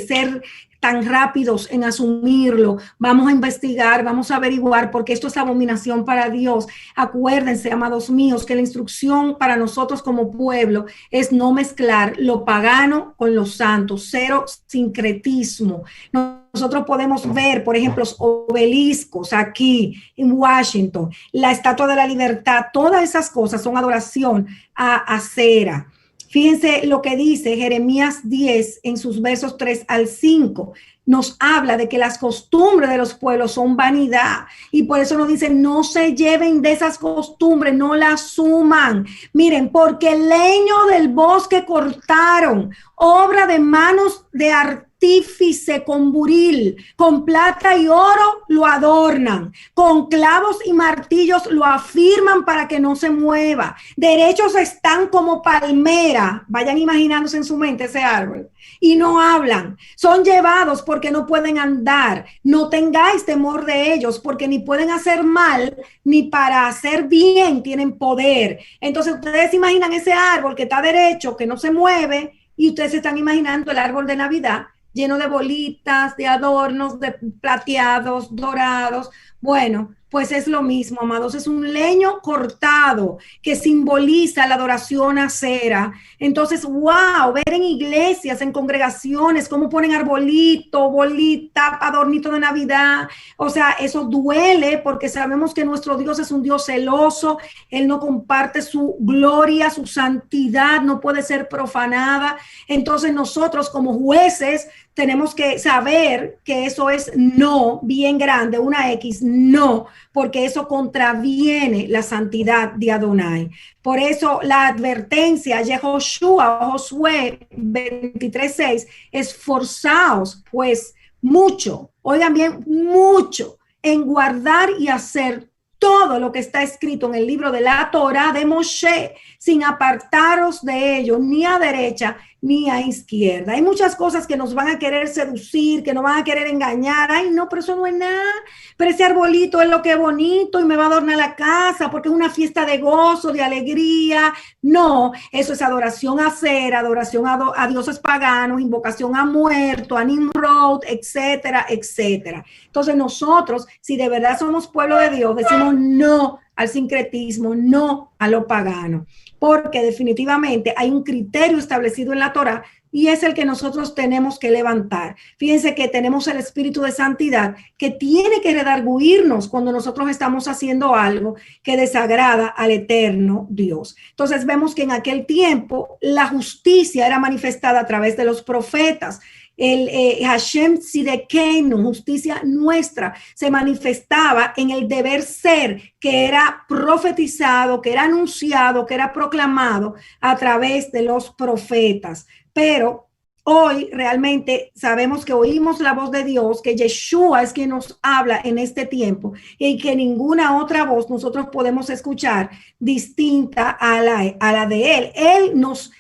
ser tan rápidos en asumirlo. Vamos a investigar, vamos a averiguar, porque esto es abominación para Dios. Acuérdense, amados míos, que la instrucción para nosotros como pueblo es no mezclar lo pagano con lo santo, cero sincretismo. No nosotros podemos ver, por ejemplo, los obeliscos aquí en Washington, la Estatua de la Libertad, todas esas cosas son adoración a Acera. Fíjense lo que dice Jeremías 10 en sus versos 3 al 5. Nos habla de que las costumbres de los pueblos son vanidad y por eso nos dice no se lleven de esas costumbres, no las suman. Miren, porque el leño del bosque cortaron, obra de manos de artífice con buril, con plata y oro lo adornan, con clavos y martillos lo afirman para que no se mueva. Derechos están como palmera, vayan imaginándose en su mente ese árbol, y no hablan, son llevados porque no pueden andar, no tengáis temor de ellos, porque ni pueden hacer mal, ni para hacer bien tienen poder. Entonces ustedes imaginan ese árbol que está derecho, que no se mueve, y ustedes se están imaginando el árbol de Navidad, lleno de bolitas, de adornos, de plateados, dorados. Bueno, pues es lo mismo, amados, es un leño cortado que simboliza la adoración a Acera. Entonces, wow, ver en iglesias, en congregaciones, cómo ponen arbolito, bolita, adornito de Navidad. O sea, eso duele porque sabemos que nuestro Dios es un Dios celoso. Él no comparte su gloria, su santidad, no puede ser profanada. Entonces nosotros como jueces tenemos que saber que eso es no, bien grande, una X, no, porque eso contraviene la santidad de Adonai. Por eso la advertencia, Josué 23:6, esforzaos pues mucho, oigan bien, mucho, en guardar y hacer todo lo que está escrito en el libro de la Torá de Moshe, sin apartaros de ello, ni a derecha ni a izquierda. Hay muchas cosas que nos van a querer seducir, que nos van a querer engañar. Ay, no, pero eso no es nada. Pero ese arbolito es lo que es bonito y me va a adornar la casa porque es una fiesta de gozo, de alegría. No, eso es adoración a Acera, adoración a dioses paganos, invocación a muerto, a Nimrod, etcétera, etcétera. Entonces nosotros, si de verdad somos pueblo de Dios, decimos no al sincretismo, no a lo pagano, porque definitivamente hay un criterio establecido en la Torá y es el que nosotros tenemos que levantar. Fíjense que tenemos el espíritu de santidad que tiene que redarguirnos cuando nosotros estamos haciendo algo que desagrada al eterno Dios. Entonces vemos que en aquel tiempo la justicia era manifestada a través de los profetas. El Hashem Tzidkeinu, justicia nuestra, se manifestaba en el deber ser que era profetizado, que era anunciado, que era proclamado a través de los profetas. Pero hoy realmente sabemos que oímos la voz de Dios, que Yeshua es quien nos habla en este tiempo y que ninguna otra voz nosotros podemos escuchar distinta a la de Él. Él nos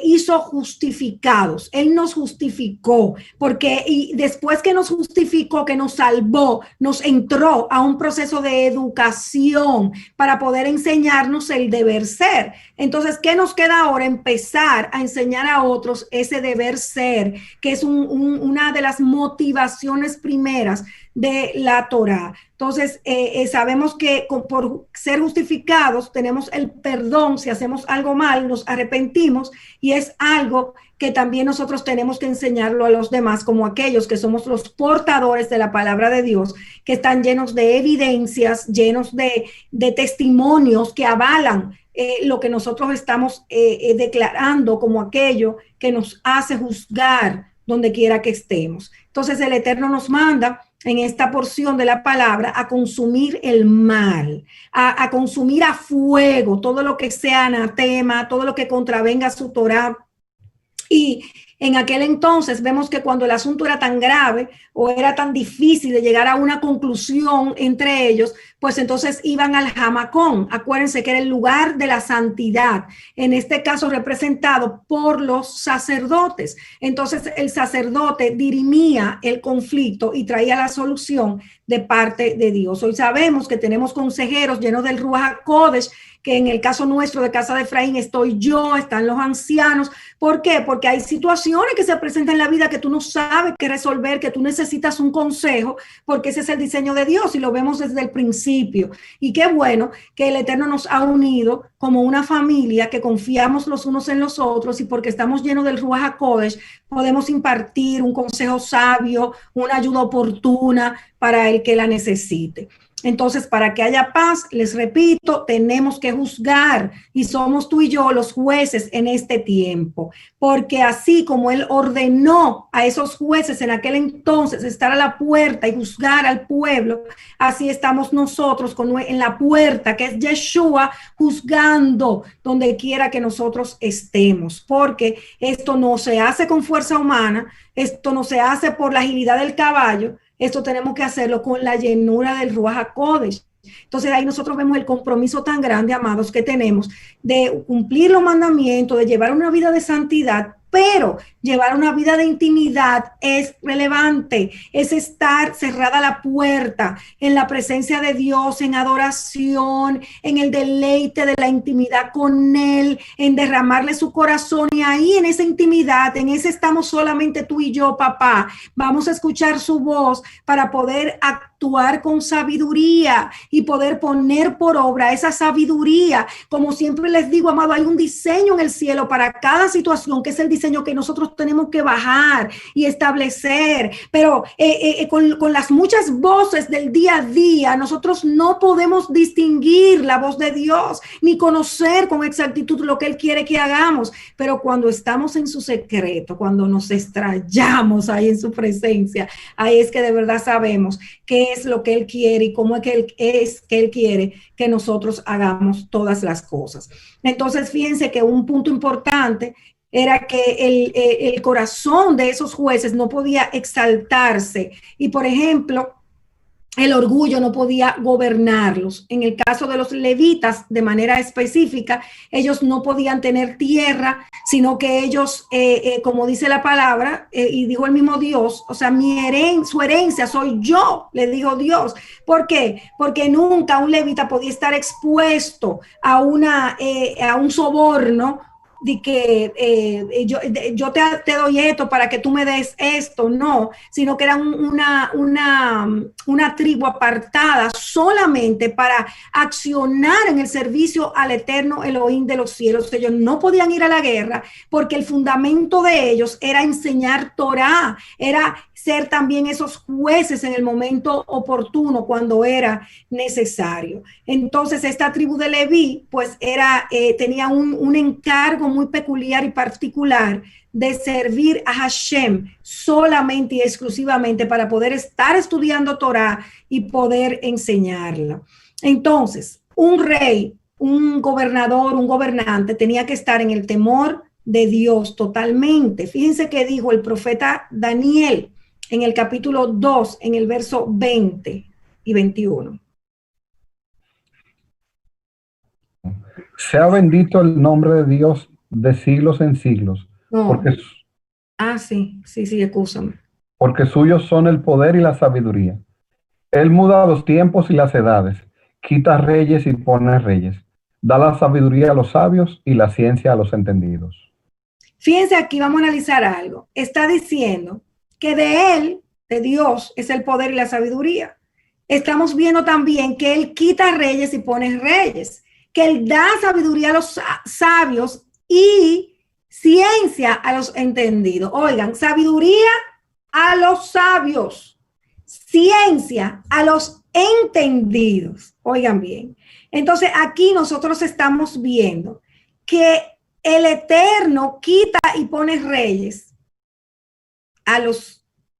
hizo justificados, Él nos justificó, porque y después que nos justificó, que nos salvó, nos entró a un proceso de educación para poder enseñarnos el deber ser. Entonces, ¿qué nos queda ahora? Empezar a enseñar a otros ese deber ser, que es una de las motivaciones primeras de la Torá. Entonces, sabemos que por ser justificados tenemos el perdón. Si hacemos algo mal, nos arrepentimos y es algo que también nosotros tenemos que enseñarlo a los demás, como aquellos que somos los portadores de la palabra de Dios, que están llenos de evidencias, llenos de testimonios que avalan lo que nosotros estamos declarando como aquello que nos hace juzgar donde quiera que estemos. Entonces el Eterno nos manda en esta porción de la palabra a consumir el mal, a consumir a fuego todo lo que sea anatema, todo lo que contravenga su Torá. Y en aquel entonces vemos que cuando el asunto era tan grave o era tan difícil de llegar a una conclusión entre ellos, pues entonces iban al Hamacón. Acuérdense que era el lugar de la santidad, en este caso representado por los sacerdotes. Entonces el sacerdote dirimía el conflicto y traía la solución de parte de Dios. Hoy sabemos que tenemos consejeros llenos del Ruach HaKodesh, que en el caso nuestro de Casa de Efraín estoy yo, están los ancianos. ¿Por qué? Porque hay situaciones situaciones que se presentan en la vida que tú no sabes qué resolver, que tú necesitas un consejo, porque ese es el diseño de Dios y lo vemos desde el principio. Y qué bueno que el Eterno nos ha unido como una familia que confiamos los unos en los otros, y porque estamos llenos del Ruach HaKodesh podemos impartir un consejo sabio, una ayuda oportuna para el que la necesite. Entonces, para que haya paz, les repito, tenemos que juzgar, y somos tú y yo los jueces en este tiempo, porque así como Él ordenó a esos jueces en aquel entonces estar a la puerta y juzgar al pueblo, así estamos nosotros en la puerta, que es Yeshua, juzgando donde quiera que nosotros estemos, porque esto no se hace con fuerza humana, esto no se hace por la agilidad del caballo. Esto tenemos que hacerlo con la llenura del Ruach HaKodesh. Entonces ahí nosotros vemos el compromiso tan grande, amados, que tenemos de cumplir los mandamientos, de llevar una vida de santidad, pero llevar una vida de intimidad es relevante, es estar cerrada la puerta en la presencia de Dios, en adoración, en el deleite de la intimidad con Él, en derramarle su corazón, y ahí en esa intimidad, en ese estamos solamente tú y yo, papá. Vamos a escuchar su voz para poder actuar con sabiduría y poder poner por obra esa sabiduría. Como siempre les digo, amado, hay un diseño en el cielo para cada situación, que es el diseño que nosotros tenemos que bajar y establecer, pero con las muchas voces del día a día, nosotros no podemos distinguir la voz de Dios, ni conocer con exactitud lo que Él quiere que hagamos, pero cuando estamos en su secreto, cuando nos estrellamos ahí en su presencia, ahí es que de verdad sabemos qué es lo que Él quiere y cómo es que Él quiere que nosotros hagamos todas las cosas. Entonces, fíjense que un punto importante era que el corazón de esos jueces no podía exaltarse, y, por ejemplo, el orgullo no podía gobernarlos. En el caso de los levitas, de manera específica, ellos no podían tener tierra, sino que ellos, como dice la palabra, y dijo el mismo Dios, o sea, su herencia soy yo, le dijo Dios. ¿Por qué? Porque nunca un levita podía estar expuesto a un soborno, de que yo te doy esto para que tú me des esto, no, sino que era una tribu apartada solamente para accionar en el servicio al eterno Elohim de los cielos. Ellos no podían ir a la guerra porque el fundamento de ellos era enseñar Torah, era ser también esos jueces en el momento oportuno cuando era necesario. Entonces esta tribu de Leví pues tenía un encargo muy peculiar y particular de servir a Hashem solamente y exclusivamente para poder estar estudiando Torah y poder enseñarla. Entonces, un rey, un gobernador, un gobernante tenía que estar en el temor de Dios totalmente. Fíjense que dijo el profeta Daniel en el capítulo 2, en el verso 20 y 21. Sea bendito el nombre de Dios de siglos en siglos. No. Porque, sí, excúsame. Porque suyos son el poder y la sabiduría. Él muda los tiempos y las edades, quita reyes y pone reyes, da la sabiduría a los sabios y la ciencia a los entendidos. Fíjense, aquí vamos a analizar algo. Está diciendo que de Él, de Dios, es el poder y la sabiduría. Estamos viendo también que Él quita reyes y pone reyes, que Él da sabiduría a los sabios y ciencia a los entendidos. Oigan, sabiduría a los sabios, ciencia a los entendidos. Oigan bien. Entonces aquí nosotros estamos viendo que el Eterno quita y pone reyes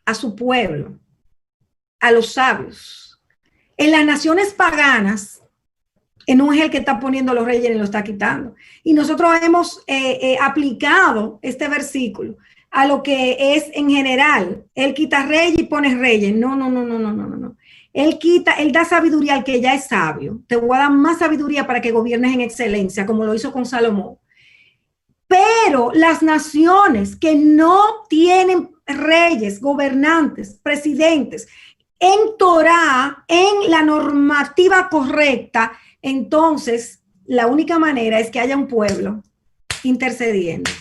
a su pueblo, a los sabios. En las naciones paganas, no es el que está poniendo los reyes, ni lo está quitando. Y nosotros hemos aplicado este versículo a lo que es en general. Él quita reyes y pone reyes. No. Él da sabiduría al que ya es sabio. Te voy a dar más sabiduría para que gobiernes en excelencia, como lo hizo con Salomón. Pero las naciones que no tienen reyes, gobernantes, presidentes, en Torah, en la normativa correcta, entonces la única manera es que haya un pueblo intercediendo,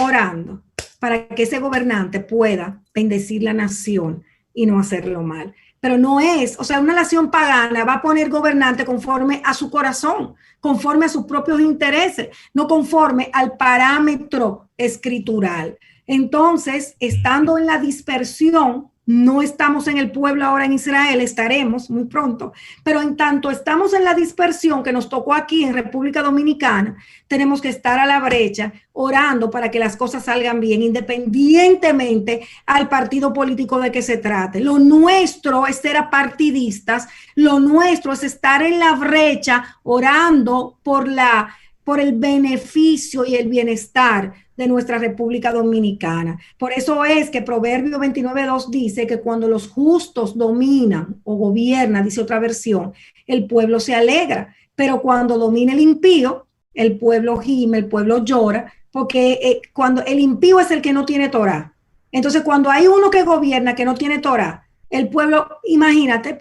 orando, para que ese gobernante pueda bendecir la nación y no hacerlo mal. Pero no es, o sea, una nación pagana va a poner gobernante conforme a su corazón, conforme a sus propios intereses, no conforme al parámetro escritural. Entonces, estando en la dispersión, no estamos en el pueblo ahora en Israel, estaremos muy pronto, pero en tanto estamos en la dispersión que nos tocó aquí en República Dominicana, tenemos que estar a la brecha orando para que las cosas salgan bien, independientemente al partido político de que se trate. Lo nuestro es ser apartidistas, lo nuestro es estar en la brecha orando por el beneficio y el bienestar de nuestra República Dominicana. Por eso es que Proverbio 29:2 dice que cuando los justos dominan o gobiernan, dice otra versión, el pueblo se alegra, pero cuando domina el impío, el pueblo gime, el pueblo llora, porque cuando el impío es el que no tiene Torah. Entonces, cuando hay uno que gobierna que no tiene Torah, el pueblo, imagínate,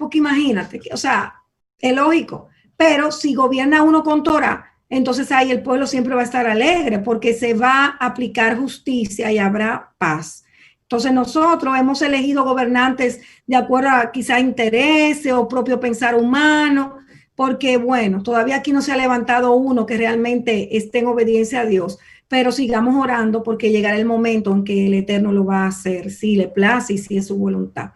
o sea, es lógico, pero si gobierna uno con Torah, entonces ahí el pueblo siempre va a estar alegre porque se va a aplicar justicia y habrá paz. Entonces nosotros hemos elegido gobernantes de acuerdo a quizá intereses o propio pensar humano, porque bueno, todavía aquí no se ha levantado uno que realmente esté en obediencia a Dios, pero sigamos orando porque llegará el momento en que el Eterno lo va a hacer, si le place y si es su voluntad.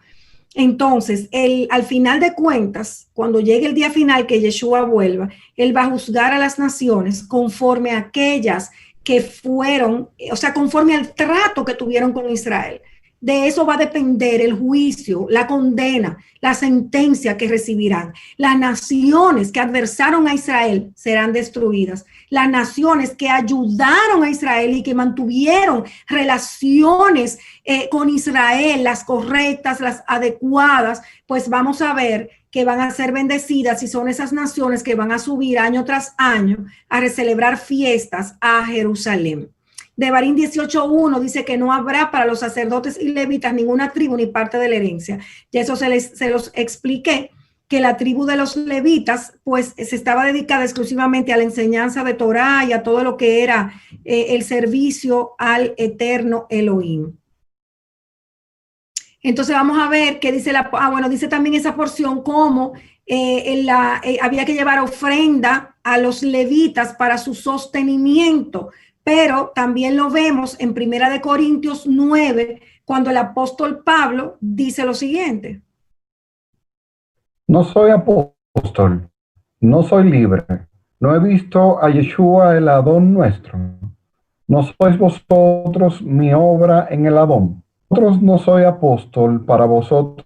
Entonces, al final de cuentas, cuando llegue el día final que Yeshua vuelva, él va a juzgar a las naciones conforme a aquellas que fueron, o sea, conforme al trato que tuvieron con Israel. De eso va a depender el juicio, la condena, la sentencia que recibirán. Las naciones que adversaron a Israel serán destruidas. Las naciones que ayudaron a Israel y que mantuvieron relaciones con Israel, las correctas, las adecuadas, pues vamos a ver que van a ser bendecidas y son esas naciones que van a subir año tras año a celebrar fiestas a Jerusalén. Devarim 18:1 dice que no habrá para los sacerdotes y levitas ninguna tribu ni parte de la herencia. Y eso se los expliqué, que la tribu de los levitas pues se estaba dedicada exclusivamente a la enseñanza de Torah y a todo lo que era el servicio al eterno Elohim. Entonces vamos a ver qué dice dice también esa porción como había que llevar ofrenda a los levitas para su sostenimiento, pero también lo vemos en 1 Corintios 9, cuando el apóstol Pablo dice lo siguiente. No soy apóstol, no soy libre, no he visto a Yeshua el Adón nuestro. No sois vosotros mi obra en el Adón. Vosotros no soy apóstol, para vosotros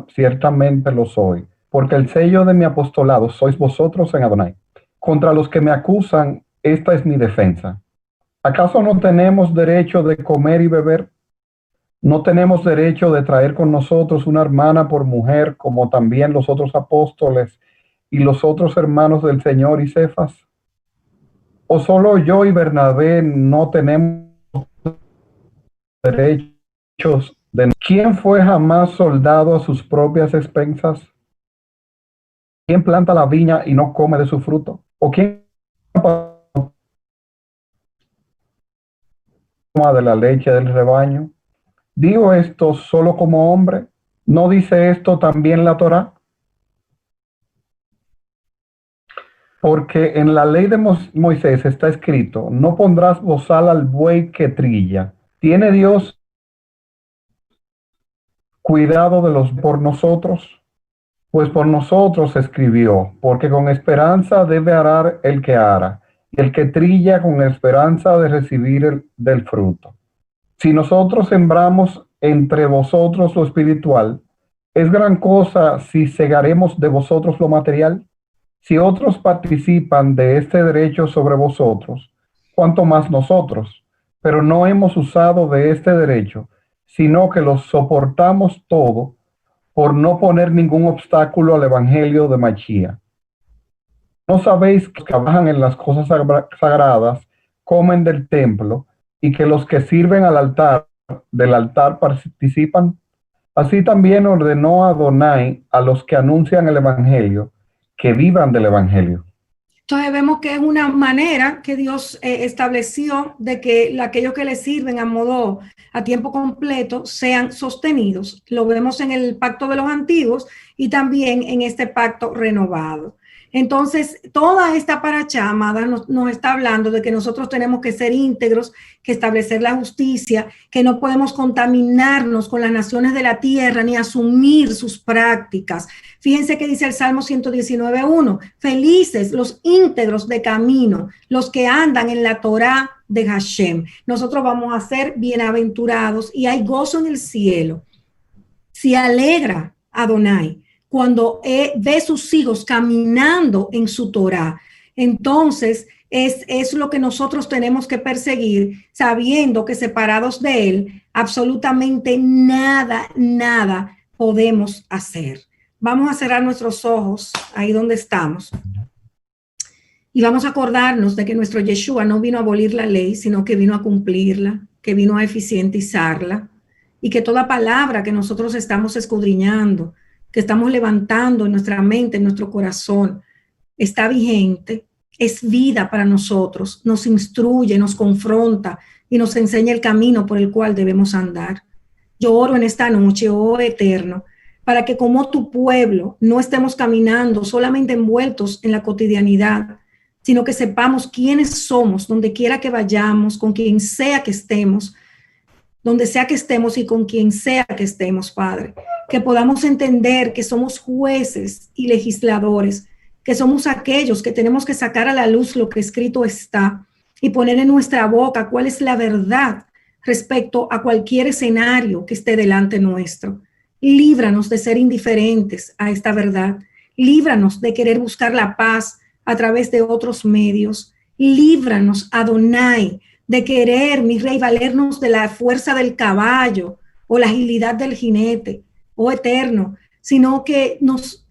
ciertamente lo soy, porque el sello de mi apostolado sois vosotros en Adonai. Contra los que me acusan, esta es mi defensa. ¿Acaso no tenemos derecho de comer y beber? ¿No tenemos derecho de traer con nosotros una hermana por mujer, como también los otros apóstoles y los otros hermanos del Señor y Cefas? ¿O solo yo y Bernabé no tenemos derechos de... ¿Quién fue jamás soldado a sus propias expensas? ¿Quién planta la viña y no come de su fruto? ¿O quién toma de la leche del rebaño? ¿Digo esto solo como hombre? ¿No dice esto también la Torá? Porque en la ley de Moisés está escrito, no pondrás bozal al buey que trilla. ¿Tiene Dios cuidado de los por nosotros? Pues por nosotros escribió, porque con esperanza debe arar el que ara, y el que trilla con esperanza de recibir del fruto. Si nosotros sembramos entre vosotros lo espiritual, ¿es gran cosa si segaremos de vosotros lo material? Si otros participan de este derecho sobre vosotros, cuánto más nosotros, pero no hemos usado de este derecho, sino que lo soportamos todo por no poner ningún obstáculo al evangelio de Machía. ¿No sabéis que los que trabajan en las cosas sagradas comen del templo y que los que sirven del altar participan? Así también ordenó Adonai a los que anuncian el evangelio que vivan del evangelio. Entonces vemos que es una manera que Dios estableció de que aquellos que le sirven a modo a tiempo completo sean sostenidos. Lo vemos en el pacto de los antiguos y también en este pacto renovado. Entonces, toda esta paracha, amada, nos está hablando de que nosotros tenemos que ser íntegros, que establecer la justicia, que no podemos contaminarnos con las naciones de la tierra ni asumir sus prácticas. Fíjense que dice el Salmo 119:1, felices los íntegros de camino, los que andan en la Torá de Hashem. Nosotros vamos a ser bienaventurados y hay gozo en el cielo. Se alegra Adonai cuando ve sus hijos caminando en su Torá. Entonces, es lo que nosotros tenemos que perseguir, sabiendo que separados de él, absolutamente nada podemos hacer. Vamos a cerrar nuestros ojos ahí donde estamos y vamos a acordarnos de que nuestro Yeshua no vino a abolir la ley, sino que vino a cumplirla, que vino a eficientizarla, y que toda palabra que nosotros estamos escudriñando, que estamos levantando en nuestra mente, en nuestro corazón, está vigente, es vida para nosotros, nos instruye, nos confronta y nos enseña el camino por el cual debemos andar. Yo oro en esta noche, oh Eterno, para que como tu pueblo no estemos caminando solamente envueltos en la cotidianidad, sino que sepamos quiénes somos, donde quiera que vayamos, con quien sea que estemos, donde sea que estemos y con quien sea que estemos, Padre, que podamos entender que somos jueces y legisladores, que somos aquellos que tenemos que sacar a la luz lo que escrito está y poner en nuestra boca cuál es la verdad respecto a cualquier escenario que esté delante nuestro. Líbranos de ser indiferentes a esta verdad, líbranos de querer buscar la paz a través de otros medios, líbranos, Adonai, de querer, mi rey, valernos de la fuerza del caballo o la agilidad del jinete, oh Eterno, sino que nos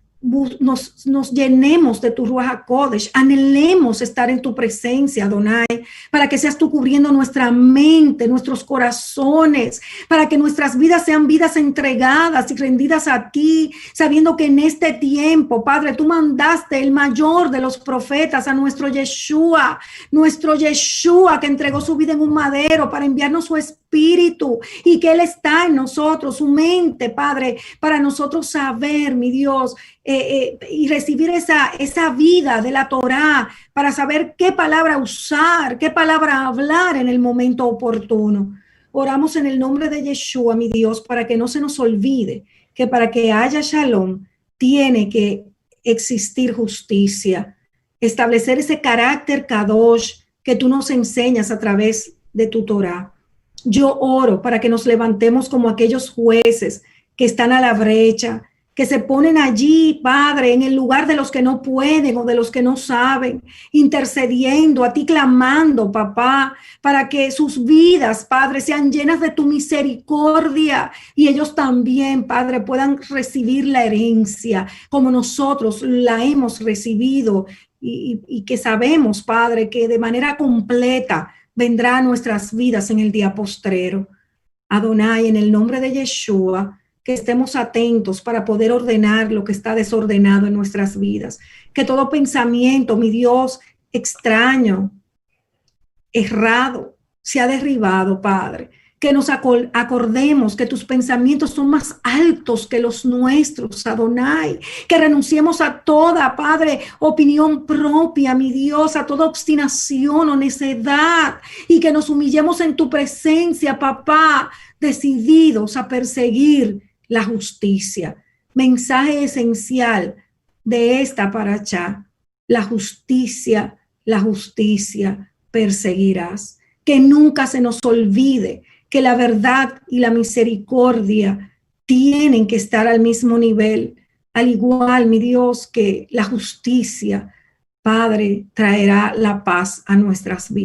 llenemos de tu Ruach HaKodesh, anhelemos estar en tu presencia, Adonai, para que seas tú cubriendo nuestra mente, nuestros corazones, para que nuestras vidas sean vidas entregadas y rendidas a ti, sabiendo que en este tiempo, Padre, tú mandaste el mayor de los profetas, a nuestro Yeshua, que entregó su vida en un madero para enviarnos su espíritu y que Él está en nosotros, su mente, Padre, para nosotros saber, mi Dios, y recibir esa vida de la Torá para saber qué palabra usar, qué palabra hablar en el momento oportuno. Oramos en el nombre de Yeshua, mi Dios, para que no se nos olvide que para que haya shalom tiene que existir justicia, establecer ese carácter kadosh que tú nos enseñas a través de tu Torá. Yo oro para que nos levantemos como aquellos jueces que están a la brecha, que se ponen allí, Padre, en el lugar de los que no pueden o de los que no saben, intercediendo a ti, clamando, papá, para que sus vidas, Padre, sean llenas de tu misericordia y ellos también, Padre, puedan recibir la herencia como nosotros la hemos recibido y que sabemos, Padre, que de manera completa vendrá a nuestras vidas en el día postrero. Adonai, en el nombre de Yeshua, que estemos atentos para poder ordenar lo que está desordenado en nuestras vidas. Que todo pensamiento, mi Dios, extraño, errado, sea derribado, Padre. Que nos acordemos que tus pensamientos son más altos que los nuestros, Adonai. Que renunciemos a toda, Padre, opinión propia, mi Dios, a toda obstinación o necedad. Y que nos humillemos en tu presencia, papá, decididos a perseguir la justicia. Mensaje esencial de esta paracha: la justicia perseguirás. Que nunca se nos olvide que la verdad y la misericordia tienen que estar al mismo nivel, al igual, mi Dios, que la justicia, Padre, traerá la paz a nuestras vidas.